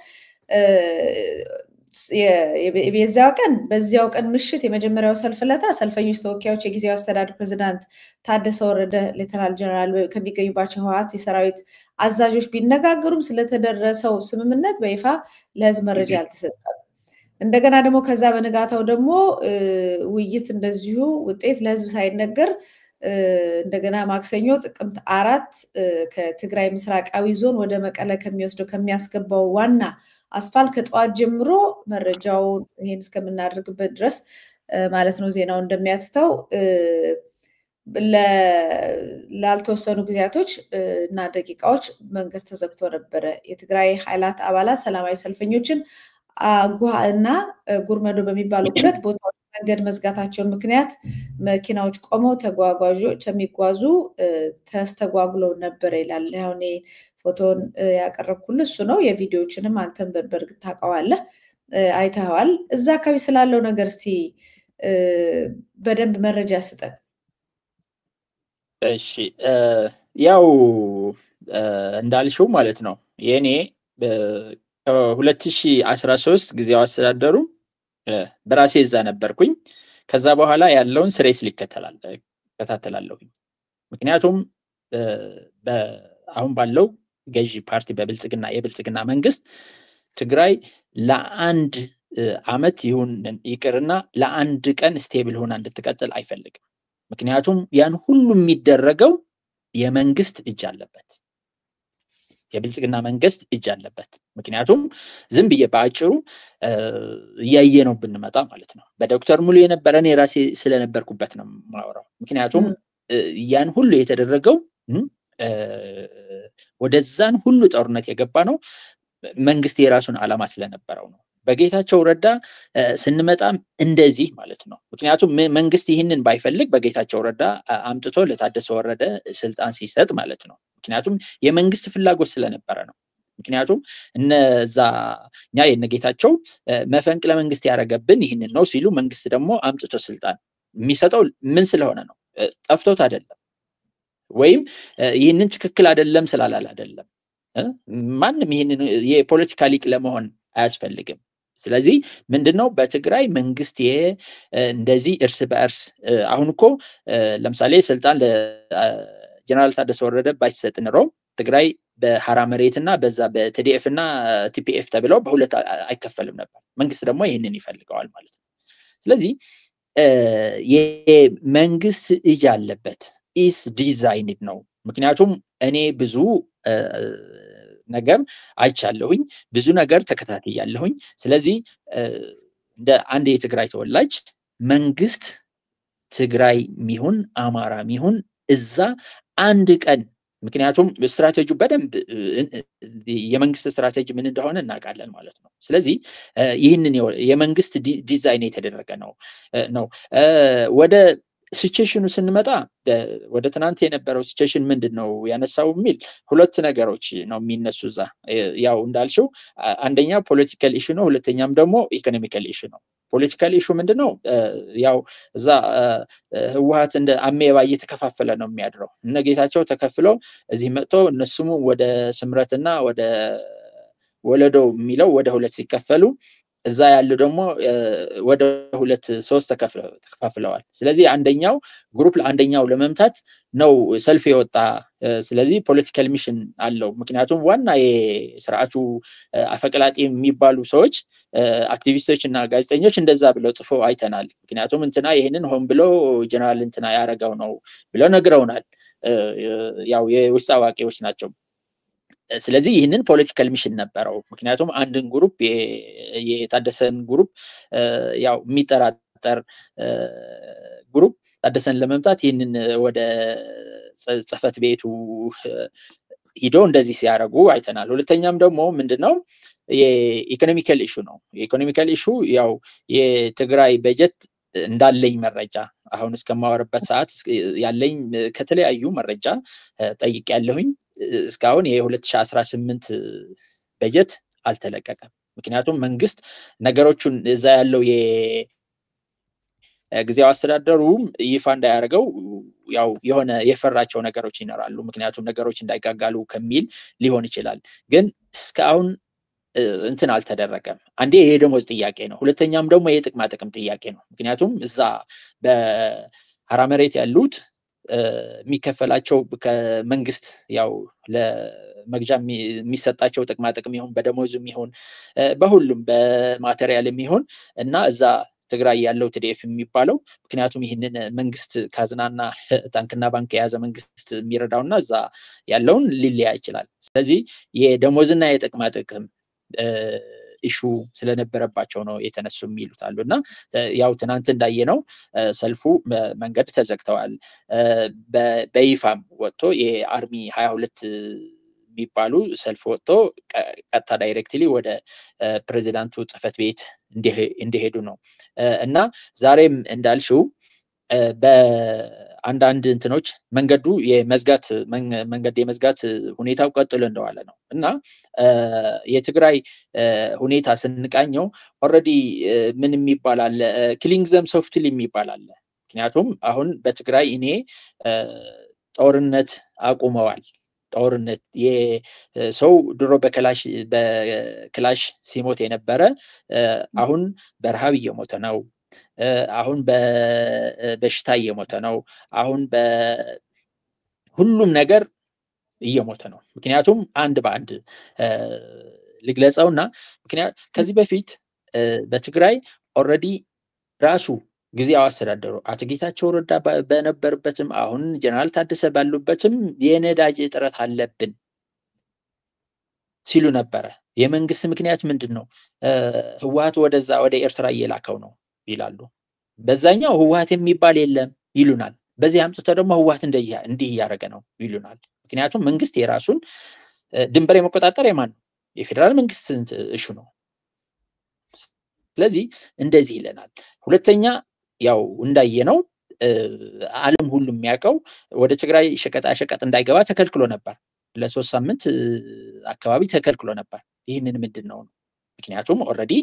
በዚያው ቀን ምሽት የመጀመሪያው ሰልፍ ለታ ሰልፈኞች ተወካዮች የጊዜያዊ አስተዳደር ፕሬዝዳንት ታደሰ ወረደ ሌተናል ጀነራል ከሚገኙባቸው ህወሓት የሰራዊት አዛዦች ቢነጋገሩም ስለተደረሰው ስምምነት በይፋ ለህዝብ መረጃ አልተሰጠም። እንደገና ደግሞ ከዛ በንጋታው ደግሞ ውይይት እንደዚሁ ውጤት ለህዝብ ሳይነገር እንደገና ማክሰኞ ጥቅምት 4 ከትግራይ ምስራቃዊ ዞን ወደ መቀለ ከሚያስገባው ዋና አስፋልት ከጠዋት ጀምሮ መረጃውን ይሄን እስከምናደርግበት ድረስ ማለት ነው ዜናው እንደሚያትተው ላልተወሰኑ ጊዜያቶች እና ደቂቃዎች መንገድ ተዘግቶ ነበረ። የትግራይ ኃይላት አባላት ሰላማዊ ሰልፈኞችን አጉሃ እና ጉርመዶ በሚባሉ ሁለት ቦታዎች መንገድ መዝጋታቸውን ምክንያት መኪናዎች ቆመው ተጓጓዦች የሚጓዙ ተስተጓጉለው ነበር ይላል። አሁን ፎቶን ያቀረብኩልህ እሱ ነው። የቪዲዮዎችንም አንተን በእርግጥ ታውቀዋለህ፣ አይተኸዋል። እዛ አካባቢ ስላለው ነገር እስቲ በደንብ መረጃ ስጠን። እሺ፣ ያው እንዳልሽው ማለት ነው የኔ በ2013 ጊዜያዊ አስተዳደሩ በራሴ እዛ ነበርኩኝ። ከዛ በኋላ ያለውን ስሬስ ሊከታተላለሁ። ምክንያቱም አሁን ባለው ገዢ ፓርቲ የብልጽግና መንግስት ትግራይ ለአንድ አመት ይቅርና ለአንድ ቀን ስቴብል ሆና እንድትቀጥል አይፈልግም። ምክንያቱም ያን ሁሉ የሚደረገው የመንግስት እጅ አለበት፣ የብልጽግና መንግስት እጅ አለበት። ምክንያቱም ዝም ብዬ በአጭሩ እያየነው ብንመጣ ማለት ነው በዶክተር ሙሉ የነበረን የራሴ ስለነበርኩበት ነው የማወራው። ምክንያቱም ያን ሁሉ የተደረገው ወደዛን ሁሉ ጦርነት የገባ ነው መንግስት የራሱን ዓላማ ስለነበረው ነው። በጌታቸው ረዳ ስንመጣም እንደዚህ ማለት ነው። ምክንያቱም መንግስት ይህንን ባይፈልግ በጌታቸው ረዳ አምጥቶ ለታደሰ ወረደ ስልጣን ሲሰጥ ማለት ነው። ምክንያቱም የመንግስት ፍላጎት ስለነበረ ነው። ምክንያቱም እኛ የነጌታቸው መፈንቅለ መንግስት ያደረገብን ይህንን ነው ሲሉ መንግስት ደግሞ አምጥቶ ስልጣን የሚሰጠው ምን ስለሆነ ነው? ጠፍቶት አይደለም፣ ወይም ይህንን ትክክል አይደለም ስላላል አይደለም። ማንም ይህንን የፖለቲካ ሊቅ ለመሆን አያስፈልግም። ስለዚህ ምንድነው በትግራይ መንግስት እንደዚህ እርስ በእርስ አሁን እኮ ለምሳሌ ስልጣን ለጀነራል ታደሰ ወረደ ባይሰጥ ኖሮ ትግራይ በሐራ መሬትና በዛ በቲዲኤፍ እና ቲፒኤፍ ተብለው በሁለት አይከፈልም ነበር። መንግስት ደግሞ ይህንን ይፈልገዋል ማለት ነው። ስለዚህ የመንግስት እጅ አለበት ኢስ ዲዛይንድ ነው። ምክንያቱም እኔ ብዙ ነገር አይቻለሁኝ፣ ብዙ ነገር ተከታትያለሁኝ። ስለዚህ እንደ አንድ የትግራይ ተወላጅ መንግስት ትግራይ ሚሆን አማራ ሚሆን እዛ አንድ ቀን ምክንያቱም ስትራቴጂው በደንብ የመንግስት ስትራቴጂ ምን እንደሆነ እናውቃለን ማለት ነው። ስለዚህ ይህንን የመንግስት ዲዛይን የተደረገ ነው። ወደ ሲቹዌሽኑ ስንመጣ ወደ ትናንት የነበረው ሲቹዌሽን ምንድነው ያነሳው የሚል ሁለት ነገሮች ነው የሚነሱ እዛ። ያው እንዳልሽው አንደኛ ፖለቲካል ኢሹ ነው፣ ሁለተኛም ደግሞ ኢኮኖሚካል ኢሹ ነው። ፖለቲካል ኢሹ ምንድነው? ያው እዛ ህወሓት እንደ አሜባ እየተከፋፈለ ነው የሚያድረው። እነ ጌታቸው ተከፍለው እዚህ መጥቶ እነሱም ወደ ስምረትና ወደ ወለዶ የሚለው ወደ ሁለት ሲከፈሉ እዛ ያለው ደግሞ ወደ ሁለት ሶስት ተከፋፍለዋል። ስለዚህ አንደኛው ግሩፕ ለአንደኛው ለመምታት ነው ሰልፍ የወጣ። ስለዚህ ፖለቲካል ሚሽን አለው። ምክንያቱም ዋና የስርዓቱ አፈቀላጤ የሚባሉ ሰዎች አክቲቪስቶች እና ጋዜጠኞች እንደዛ ብለው ጽፎ አይተናል። ምክንያቱም እንትና ይሄንን ሆን ብሎ ጀነራል እንትና ያረጋው ነው ብለው ነግረውናል። ያው የውስጥ አዋቂዎች ናቸው። ስለዚህ ይህንን ፖለቲካል ሚሽን ነበረው። ምክንያቱም አንድን ግሩፕ የታደሰን ግሩፕ ያው የሚጠራጠር ግሩፕ ታደሰን ለመምታት ይህንን ወደ ጽህፈት ቤቱ ሂዶ እንደዚህ ሲያደርጉ አይተናል። ሁለተኛም ደግሞ ምንድነው የኢኮኖሚካል ኢሹ ነው። የኢኮኖሚካል ኢሹ ያው የትግራይ በጀት እንዳለኝ መረጃ አሁን እስከማወራበት ሰዓት ያለኝ ከተለያዩ መረጃ ጠይቄያለሁኝ። እስካሁን የ2018 በጀት አልተለቀቀም። ምክንያቱም መንግስት ነገሮቹን እዛ ያለው የጊዜያዊ አስተዳደሩም ይፋ እንዳያደርገው ያው የሆነ የፈራቸው ነገሮች ይኖራሉ። ምክንያቱም ነገሮች እንዳይጋጋሉ ከሚል ሊሆን ይችላል። ግን እስካሁን እንትን አልተደረገም። አንዴ ይሄ ደሞዝ ጥያቄ ነው። ሁለተኛም ደግሞ የጥቅማ ጥቅም ጥያቄ ነው። ምክንያቱም እዛ በሐራ መሬት ያሉት የሚከፈላቸው ከመንግስት ያው ለመግዣ የሚሰጣቸው ጥቅማ ጥቅም ይሁን በደሞዝም ይሁን በሁሉም በማቴሪያልም ይሁን እና እዛ ትግራይ ያለው ቲዲኤፍ የሚባለው ምክንያቱም ይህንን መንግስት ካዝናና ታንክና ባንክ የያዘ መንግስት የሚረዳውና እዛ ያለውን ሊለያ ይችላል። ስለዚህ የደሞዝና የጥቅማ ጥቅም ኢሹ ስለነበረባቸው ነው የተነሱ የሚሉት አሉ። እና ያው ትናንት እንዳየነው ሰልፉ መንገድ ተዘግተዋል። በይፋም ወጥቶ የአርሚ 22 የሚባሉ ሰልፍ ወጥቶ ቀጥታ ዳይሬክትሊ ወደ ፕሬዚዳንቱ ጽህፈት ቤት እንዲሄዱ ነው። እና ዛሬም እንዳልሽው በአንዳንድ እንትኖች መንገድ የመዝጋት ሁኔታው ቀጥሎ እንደዋለ ነው። እና የትግራይ ሁኔታ ስንቃኘው ኦልሬዲ ምን የሚባል አለ ኪሊንግ ዘም ሶፍትሊ የሚባል አለ። ምክንያቱም አሁን በትግራይ እኔ ጦርነት አቁመዋል። ጦርነት የሰው ድሮ በክላሽ ሲሞት የነበረ አሁን በረሃብ እየሞተ ነው። አሁን በበሽታ እየሞተ ነው። አሁን በሁሉም ነገር እየሞተ ነው። ምክንያቱም አንድ በአንድ ልግለጸውና ምክንያት ከዚህ በፊት በትግራይ ኦልሬዲ ራሱ ጊዜያዊ አስተዳደሩ አቶ ጌታቸው ረዳ በነበርበትም አሁን ጀነራል ታደሰ ባሉበትም የነዳጅ እጥረት አለብን ሲሉ ነበረ። የመንግስት ምክንያት ምንድነው? ህወሓት ወደዛ ወደ ኤርትራ እየላከው ነው ይላሉ። በዛኛው ህወሓት የሚባል የለም ይሉናል። በዚህ አምጥተው ደግሞ ህወሓት እንዲህ እያደረገ ነው ይሉናል። ምክንያቱም መንግስት የራሱን ድንበር የመቆጣጠር የማን ነው? የፌዴራል መንግስት እሹ ነው። ስለዚህ እንደዚህ ይለናል። ሁለተኛ ያው እንዳየነው ዓለም ሁሉ የሚያውቀው ወደ ትግራይ ሸቀጣ እንዳይገባ ተከልክሎ ነበር። ለ3 ሳምንት አካባቢ ተከልክሎ ነበር። ይህንን ምንድነው? ምክንያቱም ኦልሬዲ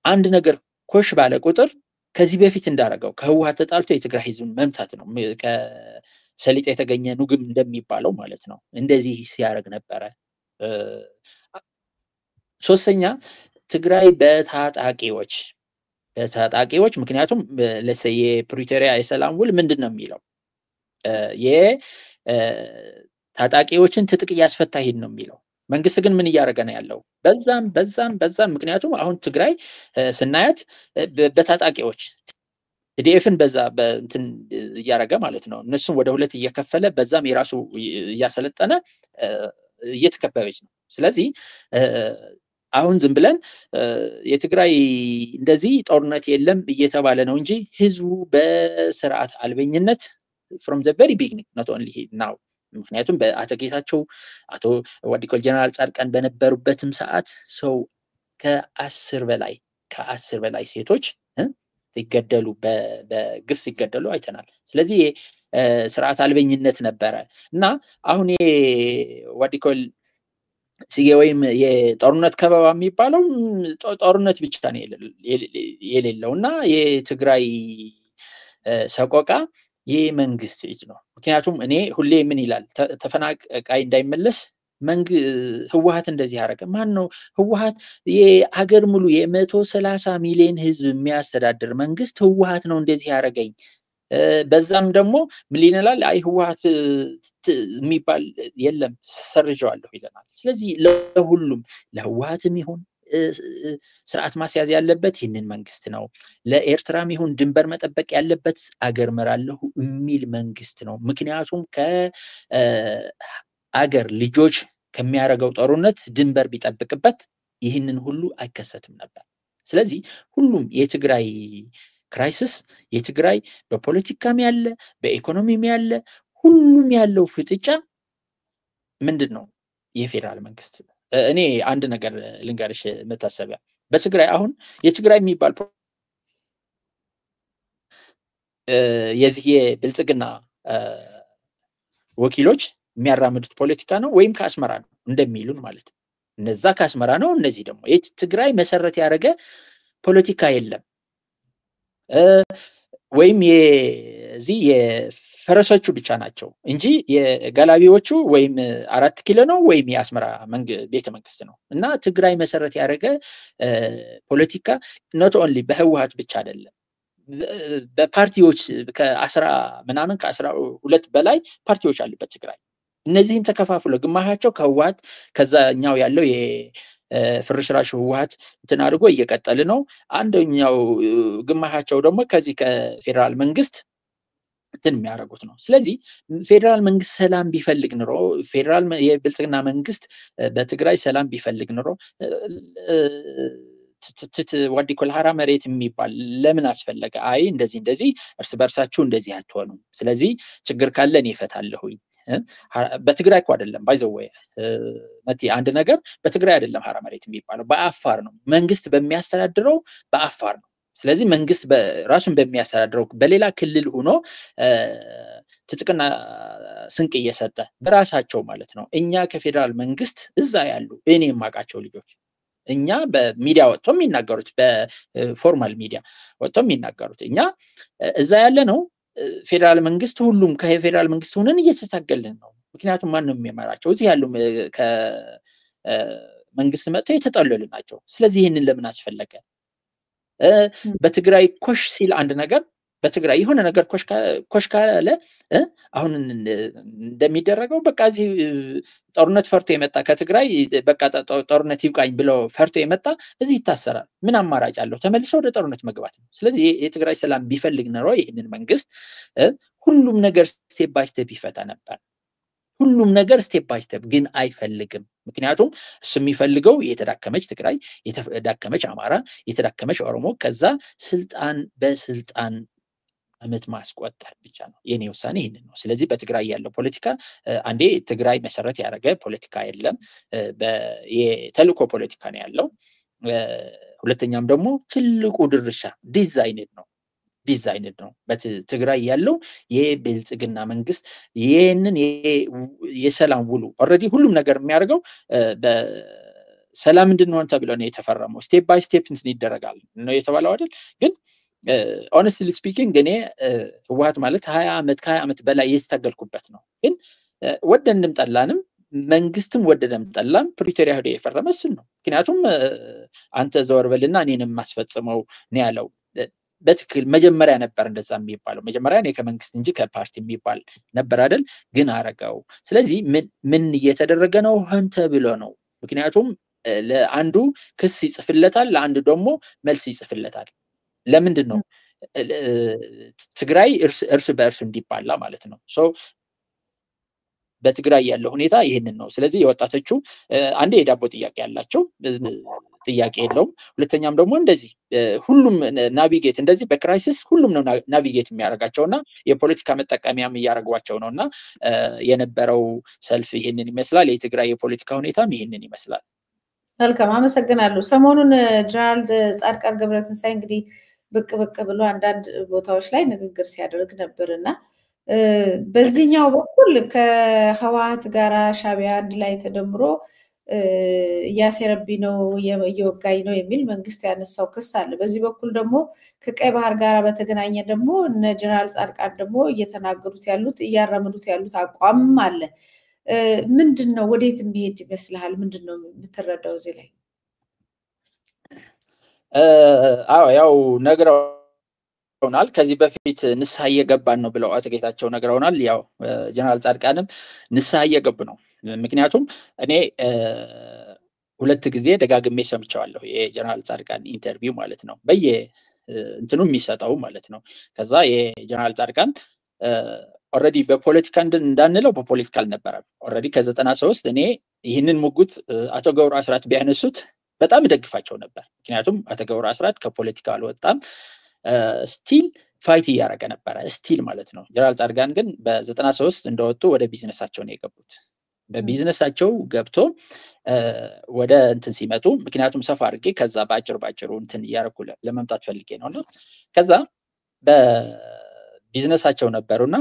አንድ ነገር ኮሽ ባለ ቁጥር ከዚህ በፊት እንዳረገው ከህወሓት ተጣልቶ የትግራይ ህዝብን መምታት ነው። ከሰሊጥ የተገኘ ኑግም እንደሚባለው ማለት ነው። እንደዚህ ሲያደርግ ነበረ። ሶስተኛ ትግራይ በታጣቂዎች ምክንያቱም ለሰየ ፕሪቶሪያ የሰላም ውል ምንድነው የሚለው ታጣቂዎችን ትጥቅ ያስፈታ ሄድ ነው የሚለው መንግስት ግን ምን እያደረገ ነው ያለው በዛም ምክንያቱም አሁን ትግራይ ስናያት በታጣቂዎች ቲዲኤፍን በዛ በእንትን እያደረገ ማለት ነው እነሱም ወደ ሁለት እየከፈለ በዛም የራሱ እያሰለጠነ እየተከበበች ነው ስለዚህ አሁን ዝም ብለን የትግራይ እንደዚህ ጦርነት የለም እየተባለ ነው እንጂ ህዝቡ በስርዓት አልበኝነት from the very beginning not only now ምክንያቱም በአቶ ጌታቸው አቶ ወዲቆል ጀነራል ጻድቃን በነበሩበትም ሰዓት ሰው ከ10 በላይ ሴቶች ሲገደሉ በግፍ ሲገደሉ አይተናል ስለዚህ ስርዓት አልበኝነት ነበረ እና አሁን ወዲቆል ሲገወይም የጦርነት ከበባ የሚባለው ጦርነት ብቻ ነው የሌለውና የትግራይ ሰቆቃ የመንግስት እጅ ነው ምክንያቱም እኔ ሁሌ ምን ይላል ተፈናቃይ እንዳይመለስ ህወሓት እንደዚህ ያደረገ ማን ነው ህወሓት የሀገር ሙሉ የ130 ሚሊዮን ህዝብ የሚያስተዳድር መንግስት ህወሓት ነው እንደዚህ ያደረገኝ በዛም ደግሞ ምን ይላል አይ ህወሓት የሚባል የለም ሰርጀዋለሁ ይላል ስለዚህ ለሁሉም ለህወሓትም ይሁን ስርዓት ማስያዝ ያለበት ይሄንን መንግስት ነው ለኤርትራም ይሁን ድንበር መጠበቅ ያለበት አገር መራለሁ የሚል መንግስት ነው ምክንያቱም ከአገር ልጆች ከሚያረጋው ጦርነት ድንበር ቢጠብቅበት ይሄንን ሁሉ አይከሰትም ነበር ስለዚህ ሁሉም የትግራይ ክራይሲስ የትግራይ በፖለቲካም ያለ በኢኮኖሚም ያለ ሁሉም ያለው ፍጥጫ ምንድነው የፌደራል መንግስት እኔ አንድ ነገር ልንገርሽ መታሰቢያ በትግራይ አሁን የትግራይ የሚባል የዚህ የብልጽግና ወኪሎች የሚያራምዱት ፖለቲካ ነው ወይም ከአስመራ ነው እንደሚሉን ማለት ነው እነዛ ከአስመራ ነው እነዚህ ደግሞ የትግራይ መሰረት ያደረገ ፖለቲካ የለም ወይም የዚህ የፈረሶቹ ብቻ ናቸው እንጂ የጋላቢዎቹ ወይም 4 ኪሎ ነው ወይም የአስመራ ቤተ መንግስት ነው እና ትግራይ መሰረት ያደረገ ፖለቲካ not only በህወሓት ብቻ አይደለም በፓርቲዎች ከ12 በላይ ፓርቲዎች አሉበት ትግራይ እነዚህም ተከፋፍለው ግማሻቸው ከህወሓት ከዛኛው ያለው ፍርሽራሽ ህወሓት ተናርጎ እየቀጠለ ነው አንደኛው ግማሻቸው ደግሞ ከዚህ ከፌደራል መንግስት የሚያረጉት ነው ስለዚህ ፌደራል መንግስት ሰላም ቢፈልግ ነው ፌደራል የብልጽግና መንግስት በትግራይ ሰላም ቢፈልግ ነው ወዲቆል ሀራ መሬት የሚባል ለምን አስፈለገ አይ እንደዚህ እርስ በርሳችሁ እንደዚህ አትሆኑ ስለዚህ ችግር ካለ እኔ እፈታለሁኝ በትግራይ እኮ አይደለም ባይዘወይ መቲ አንድ ነገር በትግራይ አይደለም ሀራ መሬት የሚባለው በአፋር ነው መንግስት በሚያስተዳድረው በአፋር ነው ስለዚህ መንግስት በራሱን በሚያስተዳድረው በሌላ ክልል ሆኖ ትጥቅና ስንቅ እየሰጠ በራሳቸው ማለት ነው እኛ ከፌደራል መንግስት እዛ ያሉ እኔ የማቃቸው ልጆች እኛ በሚዲያ ወጥተው የሚናገሩት በፎርማል ሚዲያ ወጥተው የሚናገሩት እኛ እዛ ያለ ነው ፌደራል መንግስት ሁሉም ከፌደራል መንግስት ሆነን እየተታገልን ነው ምክንያቱም ማንንም የሚመራቸው እዚህ ያሉ መንግስት መጥተው የተጠለሉ ናቸው ስለዚህ ይሄንን ለምን አስፈለገ በትግራይ ኮሽ ሲል አንድ ነገር በትግራይ የሆነ ነገር ኮሽ ካለ አሁን እንደሚደረገው በቃ እዚህ ጦርነት ፈርቶ የመጣ ከትግራይ በቃ ጦርነት ይብቃኝ ብሎ ፈርቶ የመጣ እዚህ ይታሰራል ምን አማራጭ አለው ተመልሶ ወደ ጦርነት መግባት ነው ስለዚህ የትግራይ ሰላም ቢፈልግ ነው ይሄንን መንግስት ሁሉም ነገር ስቴፕ ባይ ስቴፕ ይፈታ ነበር ሁሉም ነገር ስቴፕ ባይ ስቴፕ ግን አይፈልግም ምክንያቱም እሱ የሚፈልገው የተዳከመች ትግራይ የተዳከመች አማራ የተዳከመች ኦሮሞ ከዛ በስልጣን አመት ማስቆጠር ብቻ ነው የኔ ውሳኔ ይሄንን ነው ስለዚህ በትግራይ ያለው ፖለቲካ አንዴ ትግራይ መሰረት ያደረገ ፖለቲካ የለም የተልኮ ፖለቲካ ነው ያለው ሁለተኛም ደግሞ ትልቁ ድርሻ ዲዛይንድ ነው በትግራይ ያለው የብልጽግና መንግስት ይሄንን የሰላም ውሉ ኦሬዲ ሁሉም ነገር የሚያደርገው በሰላም እንድንሆን ተብሎ ነው የተፈረመው ስቴፕ ባይ ስቴፕ እንትን ይደረጋል ነው የተባለው አይደል ግን honestly speaking እኔ ህወሓት ማለት 20 ዓመት በላይ የተታገልኩበት ነው ግን ወደንም ጠላንም መንግስትም ወደደም ጠላም ፕሪቶሪያ ሄዶ የፈረመ እሱን ነው። ምክንያቱም አንተ ዘወር በልና እኔንም ማስፈጽመው ነው ያለው። በትክክል መጀመሪያ ነበር እንደዛ የሚባለው። መጀመሪያ እኔ ከመንግስት እንጂ ከፓርቲ የሚባል ነበር አይደል? ግን አረጋው። ስለዚህ ምን እየተደረገ ነው? ሆን ተብሎ ነው። ምክንያቱም ለአንዱ ክስ ይጽፍለታል፣ ለአንዱ ደግሞ መልስ ይጽፍለታል። ለምንድን ነው? ትግራይ እርስ በእርስ እንዲባላ ማለት ነው። በትግራይ ያለው ሁኔታ ይሄንን ነው። ስለዚህ የወጣቶቹ አንዴ የዳቦ ጥያቄ ያላቸው ጥያቄ የለውም። ሁለተኛም ደግሞ እንደዚህ ሁሉም ናቪጌት እንደዚህ በክራይሲስ ሁሉም ነው ናቪጌት የሚያደርጋቸውና የፖለቲካ መጠቀሚያም እያደረጓቸው ነውና የነበረው ሰልፍ ይሄንን ይመስላል። የትግራይ የፖለቲካ ሁኔታም ይሄንን ይመስላል። መልካም አመሰግናለሁ። ሰሞኑን ጀነራል ጻድቃን ገብረትንሳኤ እንግዲህ ብቅ ብሎ አንዳንድ ቦታዎች ላይ ንግግር ሲያደርግ ነበርና በዚህኛው በኩል ከህወሓት ጋር ሻዕቢያ አንድ ላይ ተደምሮ እያሴረብኝ ነው እየወጋኝ ነው የሚል መንግስት ያነሳው ክስ አለ። በዚህ በኩል ደግሞ ከቀይ ባህር ጋር በተገናኘ ደግሞ እነ ጀነራል ጻድቃን ደግሞ እየተናገሩት ያሉት እያራመዱት ያሉት አቋም አለ። ምንድነው? ወዴት የሚሄድ ይመስልሃል? ምንድነው የምትረዳው እዚህ ላይ? አዎ ያው ነግረውናል። ከዚህ በፊት ንስሐ እየገባን ነው ብለው አቶ ጌታቸው ነግረውናል። ያው ጀነራል ጻድቃንም ንስሐ እየገቡ ነው። ምክንያቱም እኔ ሁለት ጊዜ ደጋግሜ ሰምቸዋለሁ የጀነራል ጻድቃን ኢንተርቪው ማለት ነው። እንትኑ የሚሰጠው ማለት ነው። ከዛ የጀነራል ጻድቃን ኦልሬዲ በፖለቲካ እንዳንለው በፖለቲካ አልነበረም። ኦልሬዲ ከ93 እኔ ይህንን ሙጉት አቶ ገብሩ አስራት ቢያነሱት በጣም ደግፋቸው ነበር። ምክንያቱም አቶ ገብሩ አስራት ከፖለቲካ አልወጣም፣ ስቲል ፋይት እያደረገ ነበረ፣ ስቲል ማለት ነው። ጀነራል ጻድቃን ግን በ93 እንደወጡ ወደ ቢዝነሳቸው ነው የገቡት። በቢዝነሳቸው ገብቶ ወደ እንትን ሲመጡ ምክንያቱም ሰፋ አድርጌ ከዛ ባጭሩ እንትን እያደረኩ ለመምጣት ፈልጌ ነውና ከዛ በቢዝነሳቸው ነበሩና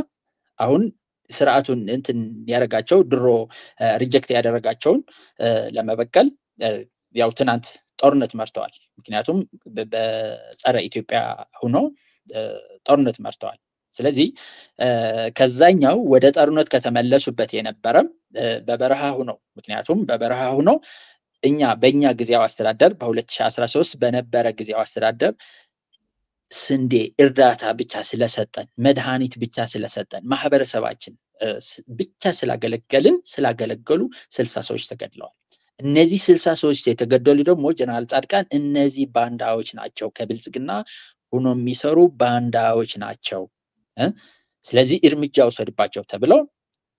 አሁን ስርዓቱን እንትን ያደረጋቸው ድሮ ሪጀክት ያደረጋቸውን ለመበቀል ያው ትናንት ጦርነት መርተዋል። ምክንያቱም በጸረ ኢትዮጵያ ሆኖ ጦርነት መርተዋል። ስለዚህ ከዛኛው ወደ ጦርነት ከተመለሱበት የነበረ በበረሃ ሆኖ ምክንያቱም በበረሃ ሆኖ በእኛ ጊዜያዊ አስተዳደር በ2013 በነበረ ጊዜያዊ አስተዳደር ስንዴ እርዳታ ብቻ ስለሰጠን መድኃኒት ብቻ ስለሰጠን ማህበረሰባችን ብቻ ስላገለገሉ 60 ሰዎች ተገድለዋል። እነዚህ 60 ሰዎች የተገደሉ ደግሞ ጀነራል ጻድቃን እነዚህ ባንዳዎች ናቸው፣ ከብልጽግና ሆኖ የሚሰሩ ባንዳዎች ናቸው፣ ስለዚህ እርምጃ ወሰድባቸው ተብለው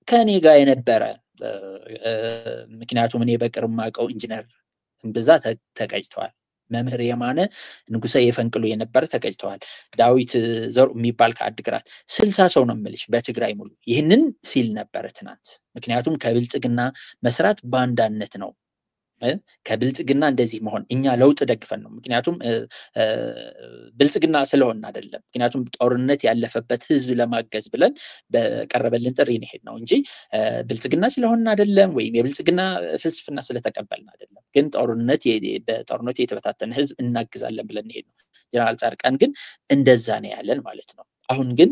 ከኔ ጋር የነበረ ምክንያቱም እኔ በቅርብ ማውቀው ኢንጂነር ብዛ ተቀጭተዋል። መምህር የማነ ንጉሰ የፈንቅሉ የነበረ ተቀጭተዋል። ዳዊት ዘር የሚባል ከአድግራት 60 ሰው ነው የምልሽ በትግራይ ሙሉ ይህንን ሲል ነበር ትናንት። ምክንያቱም ከብልጽግና መስራት ባንዳነት ነው። ከብልጽግና እንደዚህ መሆን እኛ ለውጥ ደግፈን ነው። ምክንያቱም ብልጽግና ስለሆነ አይደለም። ምክንያቱም ጦርነት ያለፈበት ህዝብ ለማገዝ ብለን በቀረበልን ጥሪ ነው ሄድነው እንጂ ብልጽግና ስለሆነ አይደለም፣ ወይም የብልጽግና ፍልስፍና ስለተቀበልን አይደለም። ግን በጦርነት የተበታተነ ህዝብ እናግዛለን ብለን ሄድነው። ጀነራል ጻድቃን ግን እንደዛ ነው ያለን ማለት ነው። አሁን ግን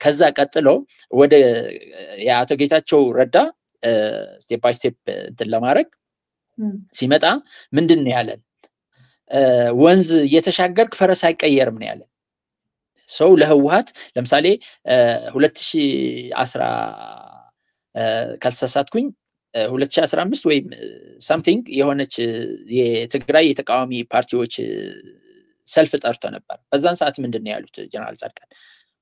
ከዛ ቀጥሎ ወደ የአቶ ጌታቸው ረዳ ስቴፕ ባይ ስቴፕ እንትን ለማድረግ ሲመጣ ምንድን ነው ያለን? ወንዝ እየተሻገርክ ፈረስ አይቀየርም ነው ያለን። ሰው ለህወሓት ለምሳሌ 2010 ካልተሳሳትኩኝ 2015 ወይም ሳምቲንግ የሆነች የትግራይ የተቃዋሚ ፓርቲዎች ሰልፍ ጠርቶ ነበር። በዛን ሰዓት ምንድን ነው ያሉት ጀነራል ጻድቃን?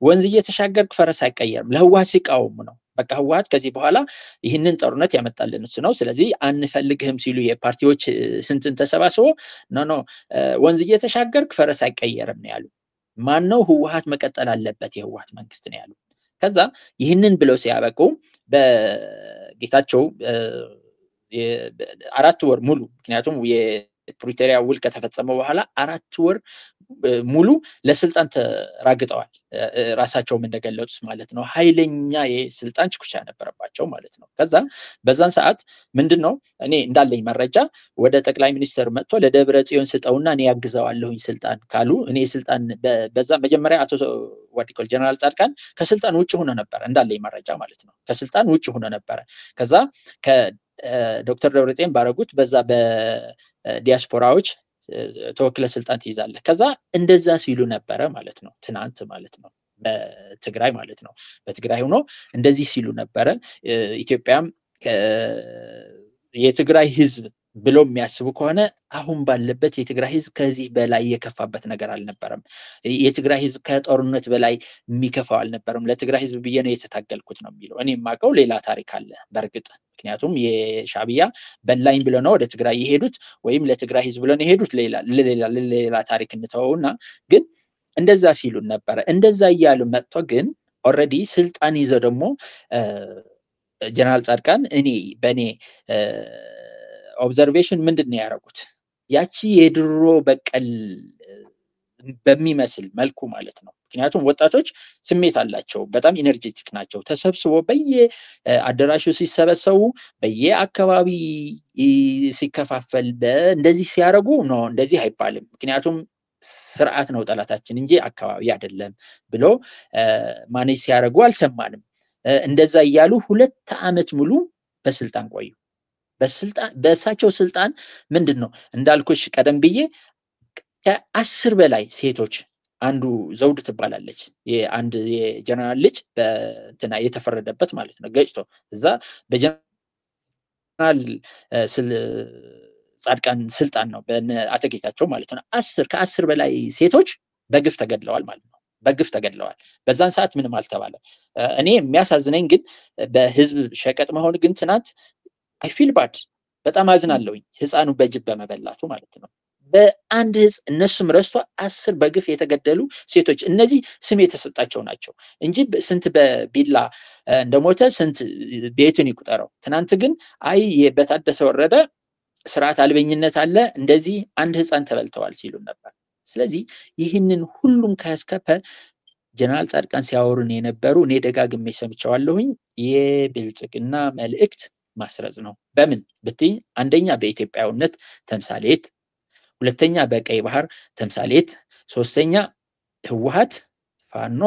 ወንዝ እየተሻገርክ ፈረስ አይቀየርም። ለህወሓት ሲቃወሙ ነው። በቃ ህወሓት ከዚህ በኋላ ይህንን ጦርነት ያመጣልን እሱ ነው፣ ስለዚህ አንፈልግህም ሲሉ የፓርቲዎች ስንትን ተሰባስቦ ኖ ወንዝ እየተሻገርክ ፈረስ አይቀየርም ነው ያሉ። ማን ነው? ህወሓት መቀጠል አለበት የህወሓት መንግስት ነው ያሉ። ከዛ ይህንን ብለው ሲያበቁ በጌታቸው 4 ወር ሙሉ ምክንያቱም ፕሪቶሪያ ውል ከተፈጸመ በኋላ 4 ወር ሙሉ ለስልጣን ተራግጠዋል። ራሳቸውም እንደገለጹት ማለት ነው ኃይለኛ የስልጣን ሽኩቻ ነበረባቸው ማለት ነው። ከዛ በዛን ሰዓት ምንድነው እኔ እንዳለኝ መረጃ ወደ ጠቅላይ ሚኒስትር መጥቶ ለደብረጽዮን ስጠውና እኔ ያግዘዋለሁኝ ስልጣን ካሉ እኔ ስልጣን በዛ መጀመሪያ አቶ ዋዲኮል ጀነራል ጻድቃን ከስልጣን ውጭ ሆኖ ነበር እንዳለኝ መረጃ ማለት ነው። ከስልጣን ውጭ ሆኖ ነበር። ከዛ ከዶክተር ደብረጽዮን ባረጉት በዛ በዲያስፖራዎች ተወክለ ስልጣን ትይዛለህ ከዛ እንደዛ ሲሉ ነበረ ማለት ነው። ትናንት ማለት ነው በትግራይ ማለት ነው በትግራይ ሆኖ እንደዚህ ሲሉ ነበረ። ኢትዮጵያም የትግራይ ህዝብ ብሎ የሚያስቡ ከሆነ አሁን ባለበት የትግራይ ህዝብ ከዚህ በላይ የከፋበት ነገር አልነበረም። የትግራይ ህዝብ ከጦርነት በላይ የሚከፋው አልነበረም። ለትግራይ ህዝብ ብዬ ነው የተታገልኩት ነው የሚለው። እኔ የማውቀው ሌላ ታሪክ አለ በርግጥ ምክንያቱም የሻዕቢያ በላኝ ብሎ ነው ወደ ትግራይ የሄዱት ወይም ለትግራይ ህዝብ ብሎ ነው የሄዱት ሌላ ታሪክ እንተውና ግን እንደዛ ሲሉ ነበረ። እንደዛ እያሉ መጥቶ ግን ኦልሬዲ ስልጣን ይዘው ደግሞ ጀነራል ጻድቃን እኔ በእኔ ኦብዘርቬሽን ምንድነው ያደረጉት ያቺ የድሮ በቀል በሚመስል መልኩ ማለት ነው። ምክንያቱም ወጣቶች ስሜት አላቸው በጣም ኢነርጂቲክ ናቸው። ተሰብስቦ በየአዳራሹ ሲሰበሰቡ በየአካባቢ ሲከፋፈል እንደዚህ ሲያደርጉ ነው እንደዚህ አይባልም ምክንያቱም ስርዓት ነው ጠላታችን እንጂ አካባቢ አይደለም ብሎ ማኔጅ ሲያደርጉ አልሰማንም። እንደዛ እያሉ 2 ዓመት ሙሉ በስልጣን ቆዩ። በእሳቸው ስልጣን ምንድነው እንዳልኩሽ ቀደም ብዬ ከ10 በላይ ሴቶች አንዱ ዘውድ ትባላለች የአንድ የጀነራል ልጅ በእንትና የተፈረደበት ማለት ነው ገጭቶ እዛ በጀነራል ጻድቃን ስልጣን ነው በአቶ ጌታቸው ማለት ነው ከ10 በላይ ሴቶች በግፍ ተገድለዋል ማለት ነው። በግፍ ተገድለዋል። በዛን ሰዓት ምንም አልተባለም። እኔ የሚያሳዝነኝ ግን በህዝብ ሸቀጥ መሆን ግን ትናንት አይ ፊል ባድ በጣም አዝናለሁኝ ህፃኑ በጅብ በመበላቱ ማለት ነው። በአንድ እነሱም ረስቶ 10 በግፍ የተገደሉ ሴቶች እነዚህ ስም የተሰጣቸው ናቸው እንጂ ስንት በቢላ እንደሞተ ስንት ቤቱን ይቁጠረው። ትናንት ግን አይ በታደሰ ወረደ ስርዓት አልበኝነት አለ እንደዚህ አንድ ህፃን ተበልተዋል ሲሉ ነበር። ስለዚህ ይህንን ሁሉም ካስከፈ ጀነራል ጻድቃን ሲያወሩን የነበሩ እኔ ደጋግሜ ሰምቻለሁኝ የብልጽግና መልእክት ማስረጽ ነው። በምን ብትይ አንደኛ በኢትዮጵያዊነት ተምሳሌት፣ ሁለተኛ በቀይ ባህር ተምሳሌት፣ ሶስተኛ ህወሓት ፋኖ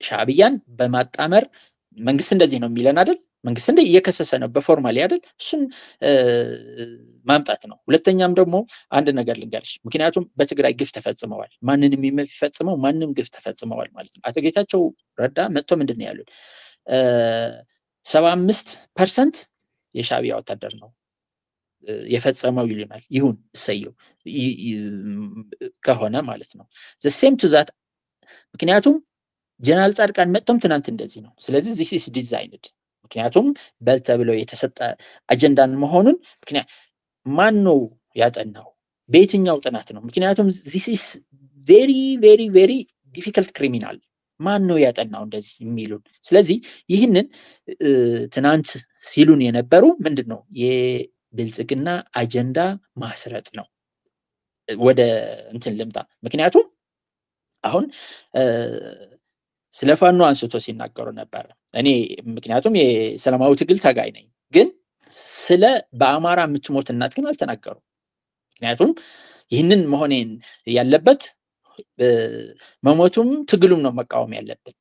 ሻዕቢያን በማጣመር መንግስት እንደዚህ ነው የሚለን አይደል? መንግስት እንደ እየከሰሰ ነው በፎርማሊ አይደል? እሱን ማምጣት ነው። ሁለተኛም ደግሞ አንድ ነገር ልንገርሽ ምክንያቱም በትግራይ ግፍ ተፈጽመዋል። ማንንም የሚፈጽመው ማንንም ግፍ ተፈጽመዋል ማለት ነው። አቶ ጌታቸው ረዳ መጥቶ ምንድነው ያሉት 75% የሻዕቢያ ወታደር ነው የፈጸመው ይሉናል። ይሁን እሰየው ከሆነ ማለት ነው the same to that ምክንያቱም ጀነራል ጻድቃን መጥቶም ትናንት እንደዚህ ነው። ስለዚህ this is designed ምክንያቱም በልተብለው የተሰጠ አጀንዳን መሆኑን ምክንያት ማን ነው ያጠናው በየትኛው ጥናት ነው? ምክንያቱም this is very very very difficult criminal ማን ነው ያጠናው እንደዚህ የሚሉን? ስለዚህ ይህንን ትናንት ሲሉን የነበሩ ምንድነው የብልጽግና አጀንዳ ማስረጽ ነው። ወደ እንትን ልምጣ ምክንያቱም አሁን ስለፋኖ አንስቶ ሲናገሩ ነበር። እኔ ምክንያቱም የሰላማዊ ትግል ታጋይ ነኝ ግን ስለ በአማራ የምትሞት እናት ግን አልተናገሩ። ምክንያቱም ይህንን መሆኔን ያለበት መሞቱም ትግሉም ነው መቃወም ያለበት።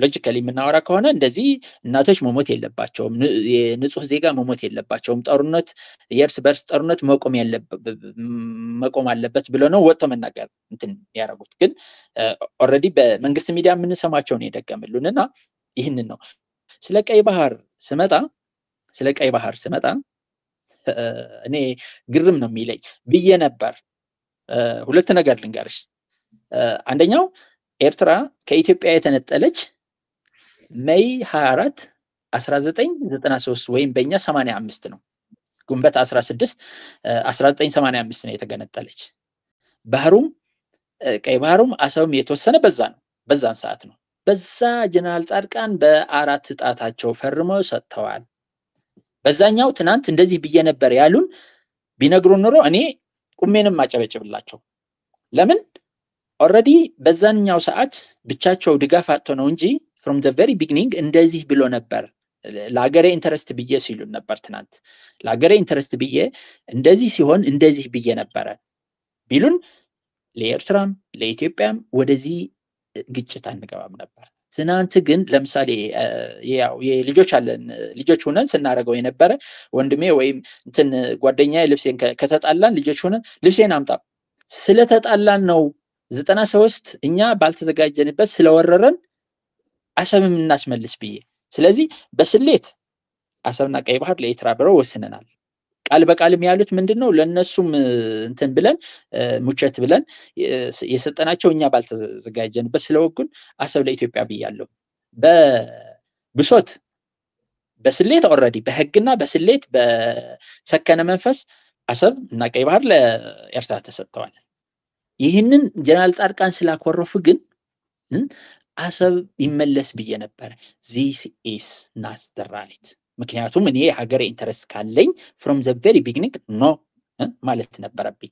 ሎጂካሊ የምናወራ ከሆነ እንደዚህ እናቶች መሞት የለባቸውም፣ የንጹህ ዜጋ መሞት የለባቸውም፣ ጦርነት የእርስ በርስ ጦርነት መቆም አለበት ብሎ ነው ወጥቶ መናገር እንትን ያደረጉት። ግን ኦልሬዲ በመንግስት ሚዲያ የምንሰማቸውን የደገምሉንና ይህንን ነው። ስለ ቀይ ባህር ስመጣ እኔ ግርም ነው የሚለኝ ብዬ ነበር። ሁለት ነገር ልንገርሽ። አንደኛው ኤርትራ ከኢትዮጵያ የተነጠለች ሜይ 24 1993 ወይም በእኛ 85 ነው ግንቦት 16 1985 ነው የተገነጠለች። ባህሩም ቀይ ባህሩም አሰብም የተወሰነ በዛን ሰዓት ነው። በዛ ጀነራል ጻድቃን በአራት ጣታቸው ፈርመው ሰጥተዋል። በዛኛው ትናንት እንደዚህ ብዬ ነበር ያሉን ቢነግሩን ኖሮ እኔ ቁሜንም ማጨበጭብላቸው። ለምን ኦልሬዲ በዛኛው ሰዓት ብቻቸው ድጋፍ አጥተው ነው እንጂ from the very beginning እንደዚህ ብሎ ነበር። ለሀገሬ ኢንተረስት ብዬ ሲሉን ነበር ትናንት። ለሀገሬ ኢንተረስት ብዬ እንደዚህ ሲሆን እንደዚህ ብዬ ነበረ ቢሉን ለኤርትራም ለኢትዮጵያም ወደዚህ ግጭት አንገባም ነበር። ትናንት ግን ለምሳሌ ያው የልጆች አለን ልጆች ሆነን ስናረገው የነበረ ወንድሜ ወይም እንትን ጓደኛዬ ልብሴን ከተጣላን ልጆች ሆነን ልብሴን አምጣ ስለተጣላን ነው 93 እኛ ባልተዘጋጀንበት ስለወረረን አሰብም እናስመልስ ብዬ። ስለዚህ በስሌት አሰብና ቀይ ባህር ለኤርትራ ብለው ወስነናል። ቃል በቃልም ያሉት ምንድነው ለነሱም እንትን ብለን ሙቸት ብለን የሰጠናቸው እኛ ባልተዘጋጀንበት ስለወጉን አሰብ ለኢትዮጵያ ብያለሁ። በብሶት በስሌት ኦሬዲ በህግና በስሌት በሰከነ መንፈስ አሰብ እና ቀይ ባህር ለኤርትራ ተሰጥተዋል። ይህንን ጀነራል ጻድቃን ስላኮረፉ ግን አሰብ ይመለስ ብዬ ነበር። this is not the right ምክንያቱም እኔ ሀገሬ ኢንተረስት ካለኝ from the very beginning no ማለት ነበረብኝ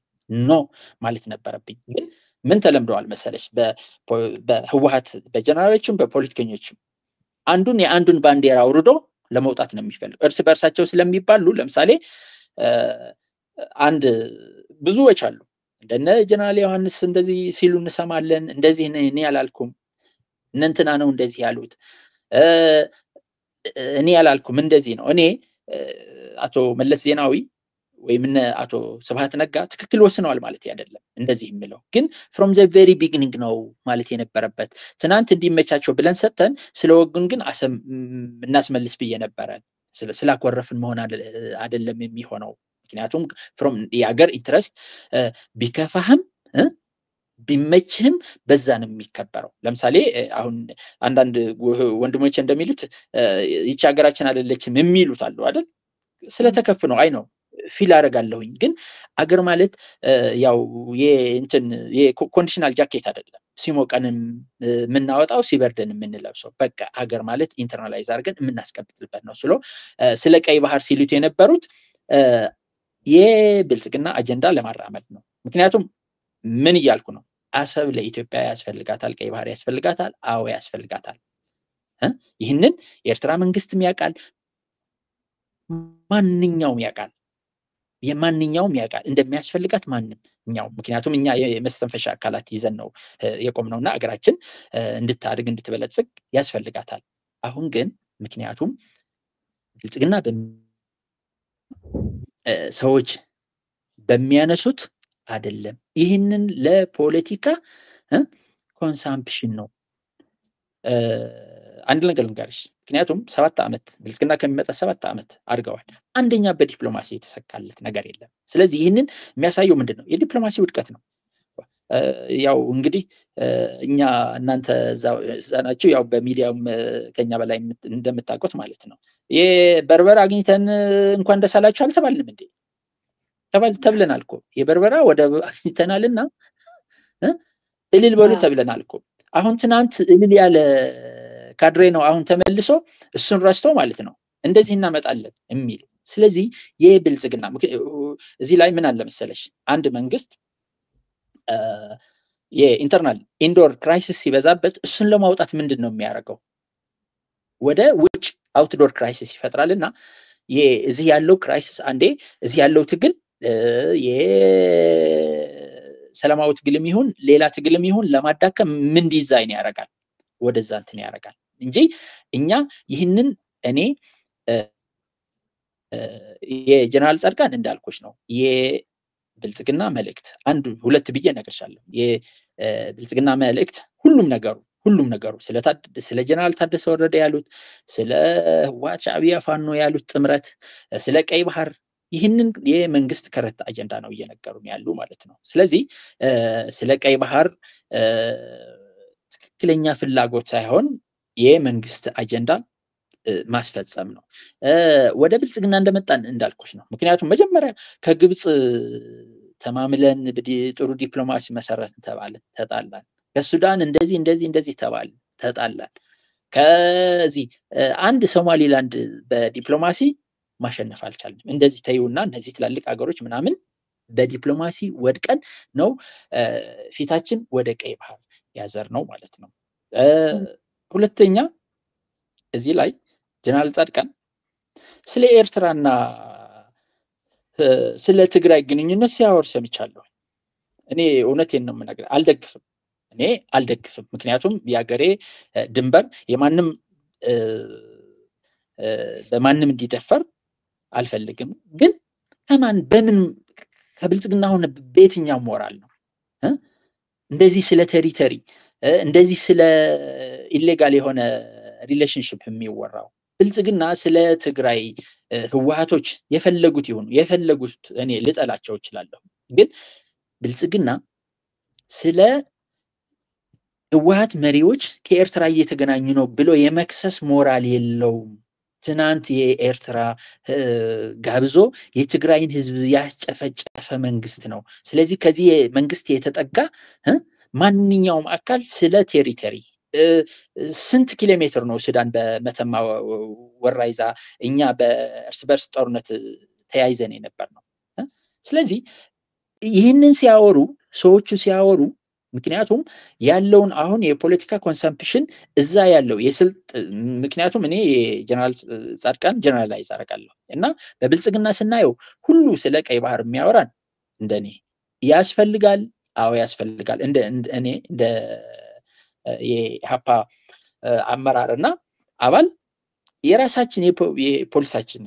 ማለት ነበረብኝ። ግን ምን ተለምደዋል መሰለሽ በህወሓት በጀነራሎችም በፖለቲከኞችም አንዱን ባንዲራ አውርዶ ለመውጣት ነው የሚፈልጉ። እርስ በርሳቸው ስለሚባሉ ለምሳሌ አንድ ብዙዎች አሉ እንደነ ጀነራል ዮሐንስ እንደዚህ ሲሉ እንሰማለን። እንደዚህ እኔ ያላልኩም እንንትና ነው እንደዚህ ያሉት እኔ ያላልኩም እንደዚህ ነው። እኔ አቶ መለስ ዜናዊ ወይም አቶ ስብሃት ነጋ ትክክል ወስነዋል ማለት አይደለም እንደዚህ የሚለው ግን from the very beginning ነው ማለት የነበረበት። ትናንት እንዲመቻቸው ብለን ሰተን ስለወጉን ግን አሰብ እናስመልስ ብዬ ነበር። ስላኮረፍን መሆን አይደለም የሚሆነው። ምክንያቱም from የሀገር ኢንተረስት ቢከፋህም ቢመችህም በዛ ነው የሚከበረው። ለምሳሌ አሁን አንዳንድ ወንድሞች እንደሚሉት ይቺ ሀገራችን አይደለችም የሚሉት አሉ አይደል? ስለተከፍ ነው አይ ነው ፊል አደርጋለሁኝ። ግን አገር ማለት ያው የኮንዲሽናል ጃኬት አይደለም ሲሞቀንም የምናወጣው ሲበርደን የምንለብሰው። በቃ አገር ማለት ኢንተርናላይዝ አድርገን የምናስቀጥልበት ነው። ስለ ቀይ ባህር ሲሉት የነበሩት የብልጽግና አጀንዳ ለማራመድ ነው። ምክንያቱም ምን እያልኩ ነው? አሰብ ለኢትዮጵያ ያስፈልጋታል፣ ቀይ ባህር ያስፈልጋታል። አዎ ያስፈልጋታል። ይህንን የኤርትራ መንግስትም ያውቃል፣ ማንኛውም ያውቃል፣ የማንኛውም ያውቃል እንደሚያስፈልጋት ማንኛው። ምክንያቱም እኛ የመስተንፈሻ አካላት ይዘን ነው የቆምነውና አገራችን እንድታድግ እንድትበለጽግ ያስፈልጋታል። አሁን ግን ምክንያቱም ብልጽግና ሰዎች በሚያነሱት አይደለም። ይህንን ለፖለቲካ ኮንሳምፕሽን ነው። አንድ ነገር ልንገርሽ። ምክንያቱም 7 ዓመት ብልጽግና ከሚመጣ 7 ዓመት አድርገዋል። አንደኛ በዲፕሎማሲ የተሰካለት ነገር የለም። ስለዚህ ይህንን የሚያሳየው ምንድነው? የዲፕሎማሲ ውድቀት ነው። ያው እንግዲህ እኛ እናንተ ዛናችሁ ያው በሚዲያውም ከኛ በላይ እንደምታውቁት ማለት ነው። የበርበራ አግኝተን እንኳን ደስ አላችሁ አልተባልንም እንዴ? ተብለናል እኮ የበርበራ ወደ አግኝተናልና እልል በሉ ተብለናል እኮ። አሁን ትናንት እልል ያለ ካድሬ ነው አሁን ተመልሶ እሱን ረስቶ ማለት ነው እንደዚህ እናመጣለን የሚል። ስለዚህ የብልጽግና እዚህ ላይ ምን አለ መሰለሽ፣ አንድ መንግስት የኢንተርናል ኢንዶር ክራይሲስ ሲበዛበት እሱን ለማውጣት ምንድነው የሚያደርገው? ወደ ውጭ አውትዶር ክራይሲስ ይፈጥራልና እዚህ ያለው ክራይሲስ አንዴ እዚህ ያለው ትግል የሰላማዊ ትግልም ይሁን ሌላ ትግልም ይሁን ለማዳከም ምን ዲዛይን ያደርጋል? ወደዛ እንትን ያደርጋል እንጂ እኛ ይህንን እኔ የጀነራል ጻድቃን እንዳልኩሽ ነው የብልጽግና መልእክት አንዱ ሁለት ብዬ ነገርሻለሁ። የብልጽግና መልእክት ሁሉም ነገሩ ስለ ጀነራል ታደሰ ወረደ ያሉት፣ ስለ ህወሓት ሻዕቢያ ፋኖ ያሉት ጥምረት፣ ስለ ቀይ ባህር ይህንን የመንግስት ከረት አጀንዳ ነው እየነገሩን ያሉ ማለት ነው። ስለዚህ ስለ ቀይ ባህር ትክክለኛ ፍላጎት ሳይሆን የመንግስት አጀንዳ ማስፈጸም ነው። ወደ ብልጽግና እንደመጣን እንዳልኩሽ ነው። ምክንያቱም መጀመሪያ ከግብጽ ተማምለን ጥሩ ዲፕሎማሲ መሰረት ተጣላን። ከሱዳን እንደዚህ ተጣላን። ከዚህ አንድ ሶማሊላንድ በዲፕሎማሲ ማሸነፍ አልቻልንም። እንደዚህ ተይውና እነዚህ ትላልቅ ሀገሮች ምናምን በዲፕሎማሲ ወድቀን ነው ፊታችን ወደ ቀይ ባህር ያዘር ነው ማለት ነው። ሁለተኛ እዚህ ላይ ጀነራል ጻድቃን ስለ ኤርትራና ስለ ትግራይ ግንኙነት ሲያወር ሰምቻለሁ። እኔ እውነቴን ነው የምነግርህ፣ አልደግፍም። ምክንያቱም የሀገሬ ድንበር የማንም በማንም እንዲደፈር አልፈልግም። ግን በምን ከብልጽግና ሆነ በየትኛው ሞራል ነው እንደዚህ ስለ ቴሪተሪ እንደዚህ ስለ ኢሌጋል የሆነ ሪሌሽንሽፕ የሚወራው? ብልጽግና ስለ ትግራይ ህወሓቶች የፈለጉት ይሁኑ የፈለጉት እኔ ልጠላቸው እችላለሁ፣ ግን ብልጽግና ስለ ህወሓት መሪዎች ከኤርትራ እየተገናኙ ነው ብሎ የመክሰስ ሞራል የለውም። ትናንት የኤርትራ ጋብዞ የትግራይን ህዝብ ያስጨፈጨፈ መንግስት ነው። ስለዚህ ከዚህ መንግስት የተጠጋ ማንኛውም አካል ስለ ቴሪተሪ ስንት ኪሎ ሜትር ነው ሱዳን በመተማ ወራ ይዛ እኛ በእርስ በርስ ጦርነት ተያይዘን የነበር ነው። ስለዚህ ይህንን ሰዎቹ ሲያወሩ ምክንያቱም ያለውን አሁን የፖለቲካ ኮንሰምፕሽን እዛ ያለው ምክንያቱም እኔ የጀነራል ጻድቃን ጀነራላይዝ አደርጋለሁ እና በብልጽግና ስናየው ሁሉ ስለ ቀይ ባህር የሚያወራን እንደኔ ያስፈልጋል። አዎ ያስፈልጋል። እኔ እንደ የኢሃፓ አመራርና አባል የራሳችን የፖሊሳችን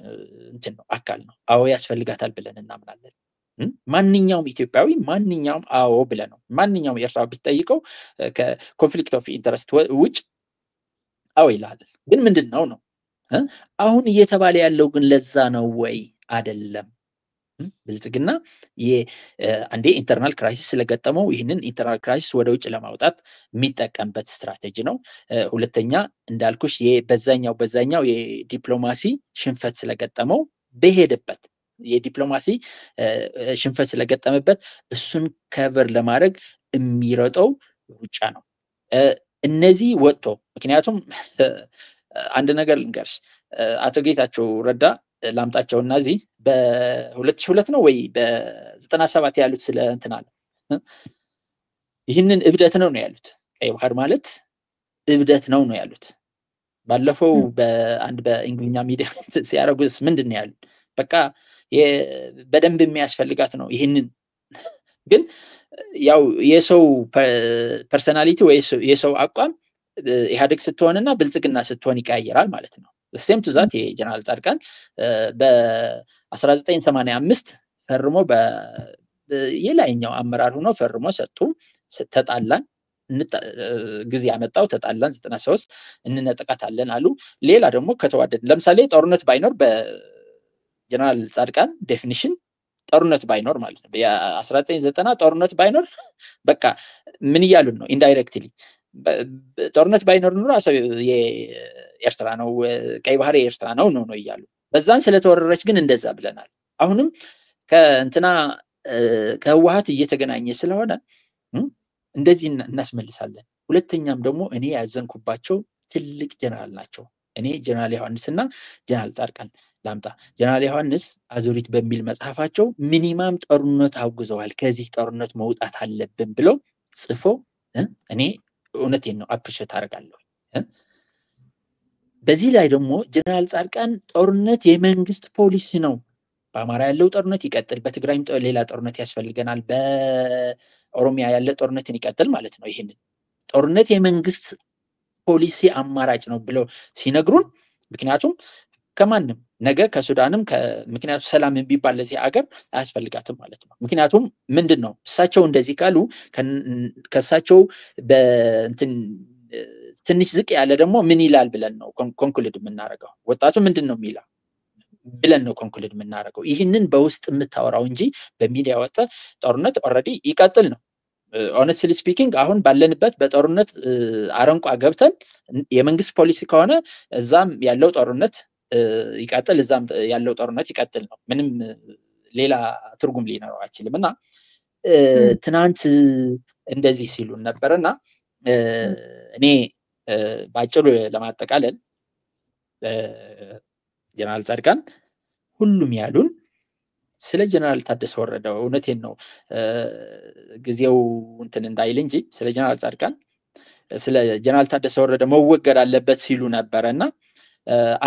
እንትን ነው አካል ነው። አዎ ያስፈልጋታል ብለን እናምናለን። ማንኛውም ኢትዮጵያዊ ማንኛውም አዎ ብለ ነው ማንኛውም ኤርትራ ብትጠይቀው ከኮንፍሊክት ኦፍ ኢንተረስት ውጭ አዎ ይላል። ግን ምንድነው ነው አሁን እየተባለ ያለው ግን ለዛ ነው ወይ አይደለም? ብልጽግና አንዴ ኢንተርናል ክራይሲስ ስለገጠመው ይህንን ኢንተርናል ክራይሲስ ወደ ውጭ ለማውጣት የሚጠቀምበት ስትራቴጂ ነው። ሁለተኛ እንዳልኩሽ በዛኛው የዲፕሎማሲ ሽንፈት ስለገጠመው በሄደበት የዲፕሎማሲ ሽንፈት ስለገጠመበት እሱን ከቨር ለማድረግ የሚሮጠው ሩጫ ነው። እነዚህ ወጥቶ ምክንያቱም አንድ ነገር ልንገርሽ፣ አቶ ጌታቸው ረዳ ላምጣቸውና እዚህ በ2002 ነው ወይ በ97 ያሉት ስለ እንትና ነው ይህንን እብደት ነው ያሉት። ቀይ ባህር ማለት እብደት ነው ያሉት። ባለፈው በእንግሊዝኛ ሚዲያ ሲያረጉስ ምንድነው ያሉት? በቃ በደንብ የሚያስፈልጋት ነው። ይህንን ግን ያው የሰው ፐርሰናሊቲ ወይ የሰው አቋም ኢህአዴግ ስትሆንና ብልጽግና ስትሆን ይቀያየራል ማለት ነው። ሴም ቱ ዛት የጀነራል ጻድቃን በ1985 ፈርሞ የላይኛው አመራር ሆኖ ፈርሞ ሰጡ። ተጣላን፣ ጊዜ ያመጣው ተጣላን፣ 93 እንነጠቃታለን አሉ። ሌላ ደግሞ ከተዋደድ ለምሳሌ ጦርነት ባይኖር ጀነራል ጻድቃን ዴፊኒሽን ጦርነት ባይኖር ማለት ነው። በ1990 ጦርነት ባይኖር በቃ ምን እያሉን ነው? ኢንዳይሬክትሊ ጦርነት ባይኖር ኑሮ የኤርትራ ነው ቀይ ባህር የኤርትራ ነው እያሉ በዛን ስለተወረረች ግን እንደዛ ብለናል። አሁንም ከህወሓት እየተገናኘ ስለሆነ እንደዚህ እናስመልሳለን። ሁለተኛም ደግሞ እኔ ያዘንኩባቸው ትልቅ ጀነራል ናቸው። እኔ ጀነራል ዮሐንስና ጀነራል ጻድቃን ላምጣ። ጀነራል ዮሐንስ አዙሪት በሚል መጽሐፋቸው ሚኒማም ጦርነት አውግዘዋል። ከዚህ ጦርነት መውጣት አለብን ብለው ጽፎ እኔ እውነቴን ነው አፕሪሼት አደርጋለሁ። በዚህ ላይ ደግሞ ጀነራል ጻድቃን ጦርነት የመንግስት ፖሊሲ ነው። በአማራ ያለው ጦርነት ይቀጥል፣ በትግራይም ሌላ ጦርነት ያስፈልገናል፣ በኦሮሚያ ያለ ጦርነትን ይቀጥል ማለት ነው። ይህንን ጦርነት የመንግስት ፖሊሲ አማራጭ ነው ብለው ሲነግሩን ምክንያቱም ከማንም ነገ ከሱዳንም ምክንያቱም ሰላም ቢባል ለዚህ ሀገር አያስፈልጋትም ማለት ነው። ምክንያቱም ምንድነው እሳቸው እንደዚህ ካሉ ከእሳቸው ትንሽ ዝቅ ያለ ደግሞ ምን ይላል ብለን ነው ኮንክሉድ የምናደርገው። ወጣቱ ምንድነው የሚለው ብለን ነው ኮንክሉድ የምናደርገው። ይህንን በውስጥ የምታወራው እንጂ በሚዲያ ወጣ ጦርነት ኦልሬዲ ይቀጥል ነው። ሆነስትሊ ስፒኪንግ አሁን ባለንበት በጦርነት አረንቋ ገብተን የመንግስት ፖሊሲ ከሆነ እዛም ያለው ጦርነት ይቀጥል እዛም ያለው ጦርነት ይቀጥል ነው። ምንም ሌላ ትርጉም ሊኖረው አይችልም። እና ትናንት እንደዚህ ሲሉን ነበርና እኔ ባጭሩ ለማጠቃለል ጀነራል ጻድቃን ሁሉም ያሉን ስለ ጀነራል ታደሰ ወረደ እውነቴን ነው ጊዜው እንትን እንዳይል እንጂ ስለ ጀነራል ጻድቃን ስለ ጀነራል ታደሰ ወረደ መወገድ አለበት ሲሉ ነበርና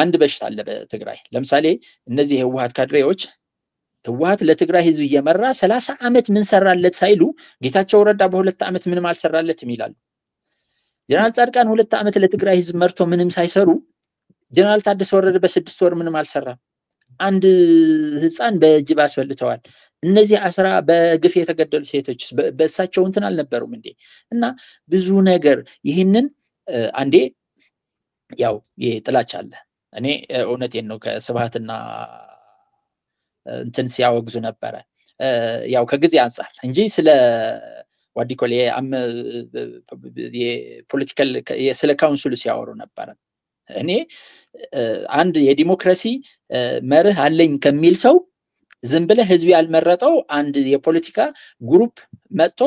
አንድ በሽታ አለ በትግራይ ለምሳሌ እነዚህ የህወሓት ካድሬዎች ህወሓት ለትግራይ ህዝብ እየመራ 30 ዓመት ምን ሰራለት ሳይሉ ጌታቸው ረዳ በ2 ዓመት ምንም አልሰራለትም ይላሉ ጀነራል ጻድቃን 2 ዓመት ለትግራይ ህዝብ መርቶ ምንም ሳይሰሩ ጀነራል ታደሰ ወረደ በ6 ወር ምንም አልሰራም አንድ ህፃን በጅብ አስፈልተዋል እነዚህ 10 በግፍ የተገደሉ ሴቶች በእሳቸው እንትን አልነበሩም እንዴ እና ብዙ ነገር ይህንን አንዴ ያው የጥላቻ አለ እኔ እውነቴን ነው ከስብሃትና እንትን ሲያወግዙ ነበር ያው ከጊዜ አንፃር እንጂ ስለ ዋዲኮል የፖለቲካል ስለ ካውንስሉ ሲያወሩ ነበር እኔ አንድ የዲሞክራሲ መርህ አለኝ ከሚል ሰው ዝም ብለ ህዝብ ያልመረጠው አንድ የፖለቲካ ግሩፕ መጥቶ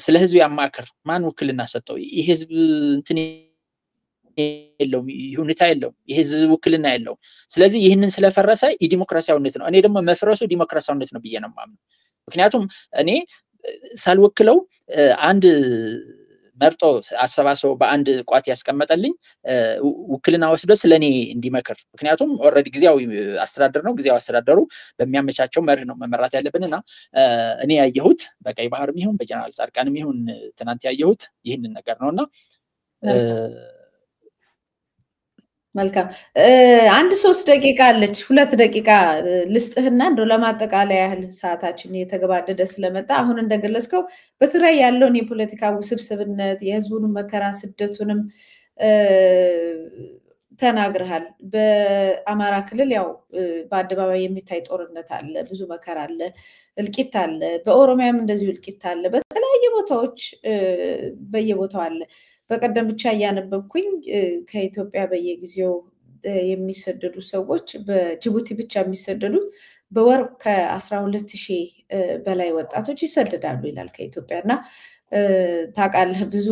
ስለ ህዝብ ያማከር ማን ውክልና ሰጠው ይሄ ህዝብ እንትን የለው ሁኔታ የለው ይሄ ህዝብ ውክልና የለው ስለዚህ ይህንን ስለፈረሰ የዲሞክራሲያዊነት ነው እኔ ደግሞ መፍረሱ ዲሞክራሲያዊነት ነው ብዬ ነው ማምነው ምክንያቱም እኔ ሳልወክለው አንድ መርጦ አሰባሰው በአንድ ቋት ያስቀመጠልኝ ውክልና ወስዶ ስለኔ እንዲመክር ምክንያቱም ኦሬዲ ጊዜያዊ አስተዳደር ነው ጊዜያዊ አስተዳደሩ በሚያመቻቸው መርህ ነው መመራት ያለብንና እኔ ያየሁት በቀይ ባህርም ይሁን በጀነራል ጻድቃንም ይሁን ትናንት ያየሁት ይህንን ነገር ነውና መልካም አንድ 3 ደቂቃ አለች 2 ደቂቃ ልስጥህና እንደው ለማጠቃለያ ያህል ሰዓታችን የተገባደደ ስለመጣ አሁን እንደገለጽከው በትግራይ ያለውን የፖለቲካ ውስብስብነት የህዝቡን መከራ ስደቱንም ተናግረሃል በአማራ ክልል ያው በአደባባይ የሚታይ ጦርነት አለ ብዙ መከራ አለ እልቂት አለ በኦሮሚያም እንደዚሁ እልቂት አለ በተለያየ ቦታዎች በየቦታው አለ በቀደም ብቻ ያነበብኩኝ ከኢትዮጵያ በየጊዜው የሚሰደዱ ሰዎች በጅቡቲ ብቻ የሚሰደዱ በወር ከ12000 በላይ ወጣቶች ይሰደዳሉ ይላል ከኢትዮጵያና ታቃለህ ብዙ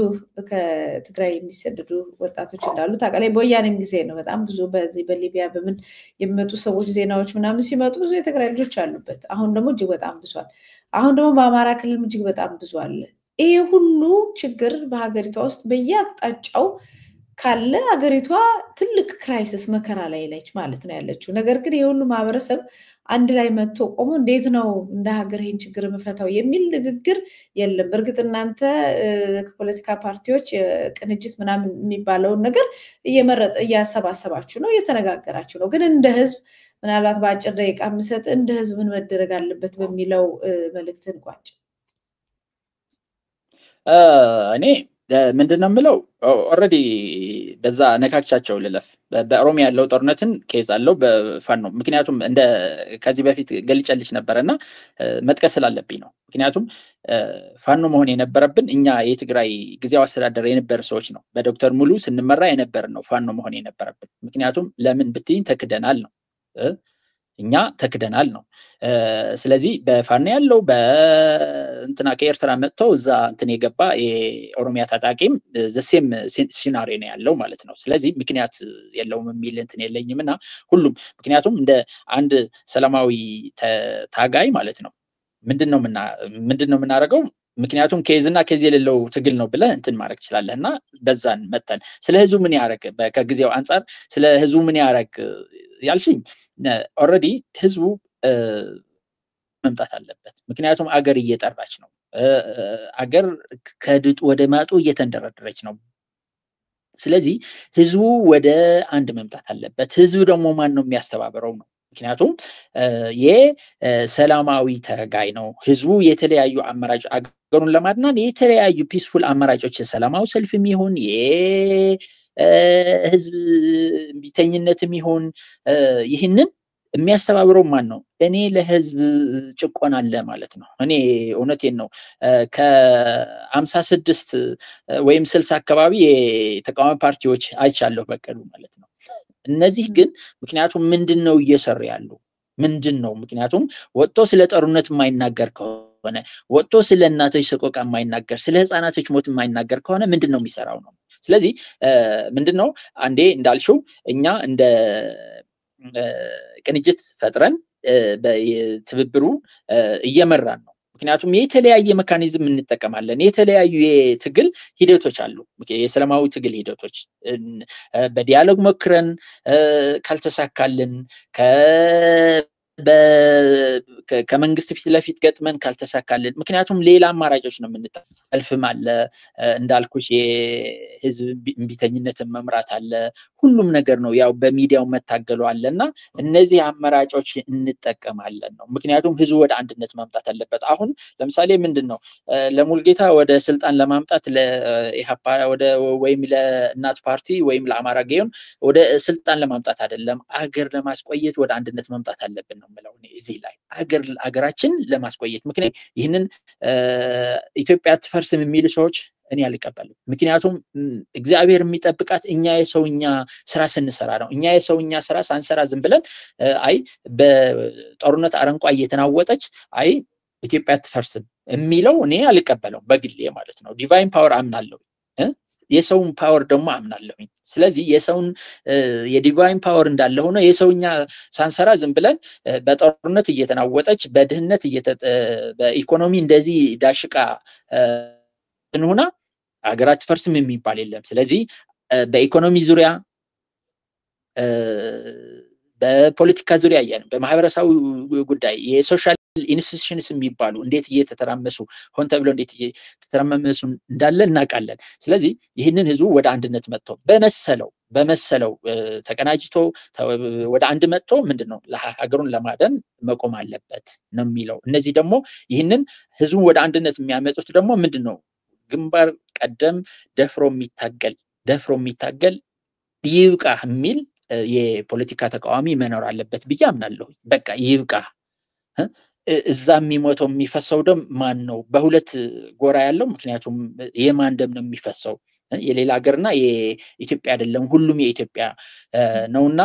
ከትግራይ የሚሰደዱ ወጣቶች እንዳሉ ታቃለህ በወያኔም ጊዜ ነው በጣም ብዙ በዚህ በሊቢያ በምን የሚመጡ ሰዎች ዜናዎች ምናምን ሲመጡ ብዙ የትግራይ ልጆች አሉበት አሁን ደግሞ እጅግ በጣም ብዙዋል አሁን ደግሞ በአማራ ክልል እጅግ በጣም ብዙዋል ይሄ ሁሉ ችግር በሀገሪቷ ውስጥ በየአቅጣጫው ካለ ሀገሪቷ ትልቅ ክራይሲስ መከራ ላይ ነች ማለት ነው ያለችው ነገር ግን የሁሉ ማህበረሰብ አንድ ላይ መጥቶ ቆሞ እንዴት ነው እንደ ሀገር ይሄን ችግር መፈታው የሚል ንግግር የለም በርግጥ እናንተ ከፖለቲካ ፓርቲዎች ቅንጅት ምናምን የሚባለውን ነገር እያሰባሰባችሁ ነው እየተነጋገራችሁ ነው ግን እንደ ህዝብ ምናልባት በአጭር ደቂቃ ምሰጥ እንደ ህዝብ ምን መደረግ አለበት በሚለው መልእክትን ቋጭ እኔ ምንድነው የምለው ኦሬዲ በዛ ነካክቻቸው ልለፍ በኦሮሚያ ያለው ጦርነትን ኬዝ አለው በፋኖ ምክንያቱም እንደ ከዚህ በፊት ገልጨልሽ ነበርና መጥቀስ ስላለብኝ ነው ምክንያቱም ፋኖ መሆን የነበረብን እኛ የትግራይ ጊዜያዊ አስተዳደር የነበር ሰዎች ነው በዶክተር ሙሉ ስንመራ የነበር ነው ፋኖ መሆን የነበረብን ምክንያቱም ለምን ብትይኝ ተክደናል ነው እኛ ተክደናል ነው ስለዚህ በፋኖ ያለው በእንትና ከኤርትራ መጥቶ እዛ እንትን የገባ የኦሮሚያ ታጣቂም ዘሴም ሲናሪዮ ነው ያለው ማለት ነው ስለዚህ ምክንያት የለውም የሚል እንትን የለኝምና ሁሉም ምክንያቱም እንደ አንድ ሰላማዊ ታጋይ ማለት ነው ምንድነው የምናደርገው ምክንያቱም ከይዝና ከዚህ የሌለው ትግል ነው ብለ እንትን ማድረግ ይችላልና በዛን መተን ስለ ህዝቡ ምን ያረግ ከጊዜው አንፃር ስለ ህዝቡ ምን ያረግ ያልሽኝ ኦሬዲ ህዝቡ መምጣት አለበት ምክንያቱም አገር እየጠራች ነው አገር ከድጡ ወደ ማጡ እየተንደረደረች ነው ስለዚህ ህዝቡ ወደ አንድ መምጣት አለበት ህዝቡ ደግሞ ማን ነው የሚያስተባብረው ነው ምክንያቱም የሰላማዊ ተጋይ ነው ህዝቡ የተለያዩ አማራጭ አገሩን ለማድናን የተለያዩ ፒስፉል አማራጮች ሰላማዊ ሰልፍም ይሁን ህዝብ ቢተኝነትም ይሁን ይህንን የሚያስተባብረው ማን ነው እኔ ለህዝብ ጭቆና አለ ማለት ነው እኔ እውነቴን ነው ከ56 ወይም 60 አካባቢ የተቃዋሚ ፓርቲዎች አይቻለሁ በቀሉ ማለት ነው እነዚህ ግን ምክንያቱም ምንድነው እየሰሩ ያሉ ምንድነው ምክንያቱም ወጥቶ ስለ ጦርነት የማይናገር ከሆነ ወጥቶ ስለ እናቶች ሰቆቃ የማይናገር ስለ ህፃናቶች ሞት የማይናገር ከሆነ ምንድነው የሚሰራው ነው ስለዚህ ምንድነው አንዴ እንዳልሽው እኛ እንደ ቅንጅት ፈጥረን በትብብሩ እየመራን ነው። ምክንያቱም የተለያየ ሜካኒዝም እንጠቀማለን። የተለያዩ የትግል ሂደቶች አሉ። የሰላማዊ ትግል ሂደቶች በዲያሎግ ሞክረን ካልተሳካልን ከመንግስት ፊት ለፊት ገጥመን ካልተሳካልን ምክንያቱም ሌላ አማራጮች ነው የምንጠቀመው። ሰልፍም አለ እንዳልኩሽ የህዝብ እምቢተኝነትን መምራት አለ። ሁሉም ነገር ነው ያው በሚዲያው መታገሉ አለና እነዚህ አማራጮች እንጠቀማለን ነው። ምክንያቱም ህዝቡ ወደ አንድነት ማምጣት አለበት። አሁን ለምሳሌ ምንድነው ለሙልጌታ ወደ ስልጣን ለማምጣት ለኢሃፓ ወይም ለእናት ፓርቲ ወይም ለአማራ ጌዮን ወደ ስልጣን ለማምጣት አይደለም አገር ለማስቆየት ወደ አንድነት ማምጣት አለብን ነው የምለው እዚህ ላይ አገራችን ለማስቆየት። ምክንያቱም ይህንን ኢትዮጵያ አትፈርስም የሚሉ ሰዎች እኔ አልቀበልም። ምክንያቱም እግዚአብሔር የሚጠብቃት እኛ የሰውኛ ስራ ስንሰራ ነው። እኛ የሰውኛ ስራ ሳንሰራ ዝም ብለን አይ በጦርነት አረንቋ እየተናወጠች አይ ኢትዮጵያ አትፈርስም የሚለው እኔ አልቀበለው በግሌ ማለት ነው። ዲቫይን ፓወር አምናለሁ፣ የሰውን ፓወር ደግሞ አምናለሁ። ስለዚህ የሰውን የዲቫይን ፓወር እንዳለ ሆኖ የሰውኛ ሳንሰራ ዝም ብለን በጦርነት እየተናወጠች በድህነት በኢኮኖሚ እንደዚህ ዳሽቃ እንሆና አገር አትፈርስም የሚባል የለም። ስለዚህ በኢኮኖሚ ዙሪያ በፖለቲካ ዙሪያ በማህበረሰቡ ጉዳይ የሶሻል ኢንስቲትዩሽንስ የሚባሉ እንዴት እየተተራመሱ ሆን ተብሎ እንዴት እየተተራመሱ እንዳለ እናውቃለን። ስለዚህ ይህንን ህዝቡ ወደ አንድነት መጥቶ በመሰለው ተቀናጅቶ ወደ አንድ መጥቶ ምንድነው ለሀገሩን ለማዳን መቆም አለበት ነው የሚለው። እነዚህ ደግሞ ይህንን ህዝቡ ወደ አንድነት የሚያመጡት ደግሞ ምንድነው ግንባር ቀደም ደፍሮ የሚታገል ይብቃ የሚል የፖለቲካ ተቃዋሚ መኖር አለበት ብዬ አምናለሁ። በቃ ይብቃ። እዛ የሚሞተው የሚፈሰው ደም ማን ነው? በሁለት ጎራ ያለው ምክንያቱም የማን ደም ነው የሚፈሰው? የሌላ ሀገርና የኢትዮጵያ አይደለም፣ ሁሉም የኢትዮጵያ ነውና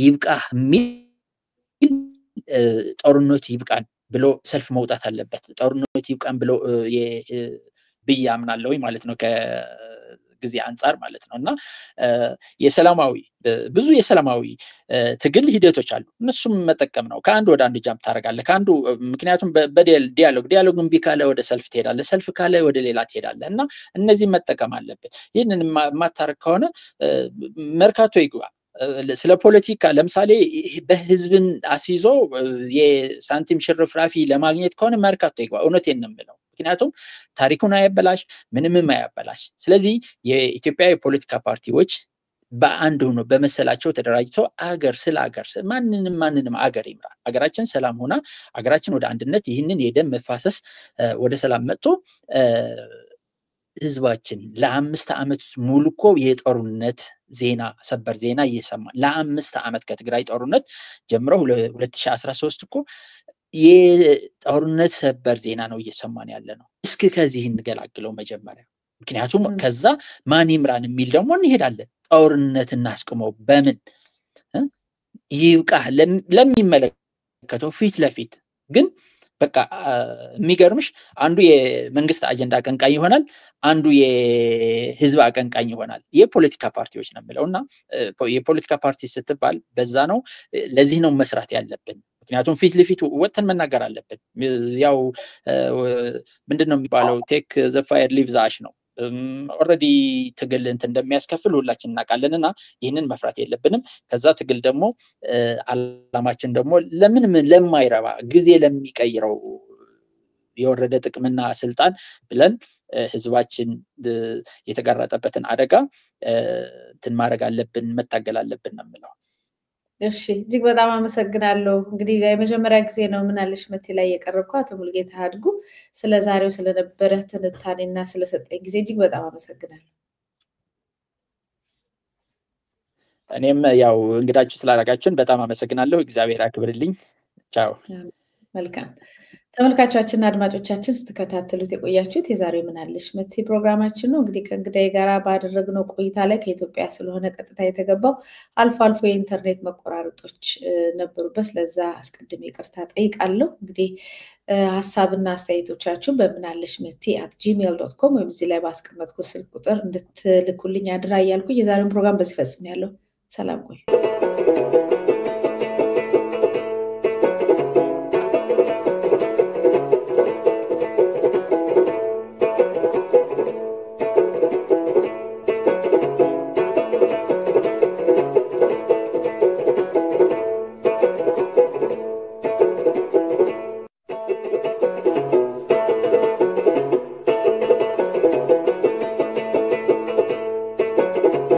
ይብቃ የሚል ጦርነት ይብቃን ብሎ ሰልፍ መውጣት አለበት። ጦርነት ይብቃን ብሎ ብዬ አምናለሁ ማለት ነው ከጊዜ አንፃር ማለት ነውና ብዙ የሰላማዊ ትግል ሂደቶች አሉ። እነሱም መጠቀም ነው። ከአንድ ወደ አንድ ጃምፕ ታደርጋለህ ከአንዱ ምክንያቱም ዲያሎግ እምቢ ካለ ወደ ሰልፍ ትሄዳለህ፣ ሰልፍ ካለ ወደ ሌላ ትሄዳለህ እና እነዚህ መጠቀም አለብን። ይህንን ማታረግ ከሆነ መርካቶ ይግባ። ስለ ፖለቲካ ለምሳሌ በህዝብን አስይዞ የሳንቲም ሽርፍራፊ ለማግኘት ከሆነ መርካቶ ይግባ። እውነቴን ነው የምለው። ምክንያቱም ታሪኩን አያበላሽ፣ ምንም አያበላሽ። ስለዚህ የኢትዮጵያ የፖለቲካ ፓርቲዎች በአንድ ሆኖ በመሰላቸው ተደራጅቶ ስለ አገር ማንንም አገር ይምራ። አገራችን ሰላም ሆና አገራችን ወደ አንድነት ይህንን የደም መፋሰስ ወደ ሰላም መጥቶ ህዝባችን ለ5 ዓመት ሙሉ እኮ የጦርነት ዜና ሰበር ዜና እየሰማ ለ5 ዓመት ከትግራይ ጦርነት ጀምሮ 2013 እኮ የጦርነት ሰበር ዜና ነው እየሰማን ያለ ነው። እስኪ ከዚህ እንገላግለው መጀመሪያ። ምክንያቱም ከዛ ማን ይምራን የሚል ደግሞ እንሄዳለን። ጦርነት እናስቆመው በምን ይብቃ ለሚመለከተው ፊት ለፊት ግን በቃ የሚገርምሽ አንዱ የመንግስት አጀንዳ አቀንቃኝ ይሆናል፣ አንዱ የህዝብ አቀንቃኝ ይሆናል። የፖለቲካ ፓርቲዎች ነው የምለውና የፖለቲካ ፓርቲ ስትባል በዛ ነው። ለዚህ ነው መስራት ያለብን። ምክንያቱም ፊት ለፊት ወጥተን መናገር አለብን። ያው ምንድነው የሚባለው ቴክ ዘ ፋየር ሊቭ ዘ አሽ ነው። ኦልሬዲ ትግል እንደሚያስከፍል ሁላችን እናውቃለንና ይህንን መፍራት የለብንም። ከዛ ትግል ደግሞ አላማችን ደግሞ ለምንም ለማይረባ ጊዜ ለሚቀይረው የወረደ ጥቅምና ስልጣን ብለን ህዝባችን የተጋረጠበትን አደጋ ማድረግ አለብን፣ መታገል አለብን ነው የምለው። እሺ እጅግ በጣም አመሰግናለሁ። እንግዲህ የመጀመሪያ ጊዜ ነው ምናለሽ መቴ ላይ የቀረብኩት። አቶ ሙልጌታ አድጉ ስለዛሬው ስለነበረ ትንታኔና ስለሰጠኝ ጊዜ እጅግ በጣም አመሰግናለሁ። እኔም ያው እንግዳችሁ ስላደረጋችሁን በጣም አመሰግናለሁ። እግዚአብሔር ያክብርልኝ። ቻው። መልካም ተመልካቾቻችንና አድማጮቻችን ስትከታተሉት የቆያችሁት የዛሬው ምናለሽ መቴ ፕሮግራማችን ነው። እንግዲህ ከእንግዳዬ ጋር ባደረግነው ቆይታ ላይ ከኢትዮጵያ ስለሆነ ቀጥታ የተገባው አልፎ አልፎ የኢንተርኔት መቆራረጦች ነበሩበት። ለዛ አስቀድሜ ይቅርታ ጠይቃለሁ። እንግዲህ ሀሳብና አስተያየቶቻችሁን በምናለሽመቴ@gmail.com ወይም እዚህ ላይ ባስቀመጥኩት ስልክ ቁጥር እንድትልኩልኝ አድራ እያልኩ የዛሬውን ፕሮግራም በዚህ ፈጽሜያለሁ። ሰላም ቆዩ።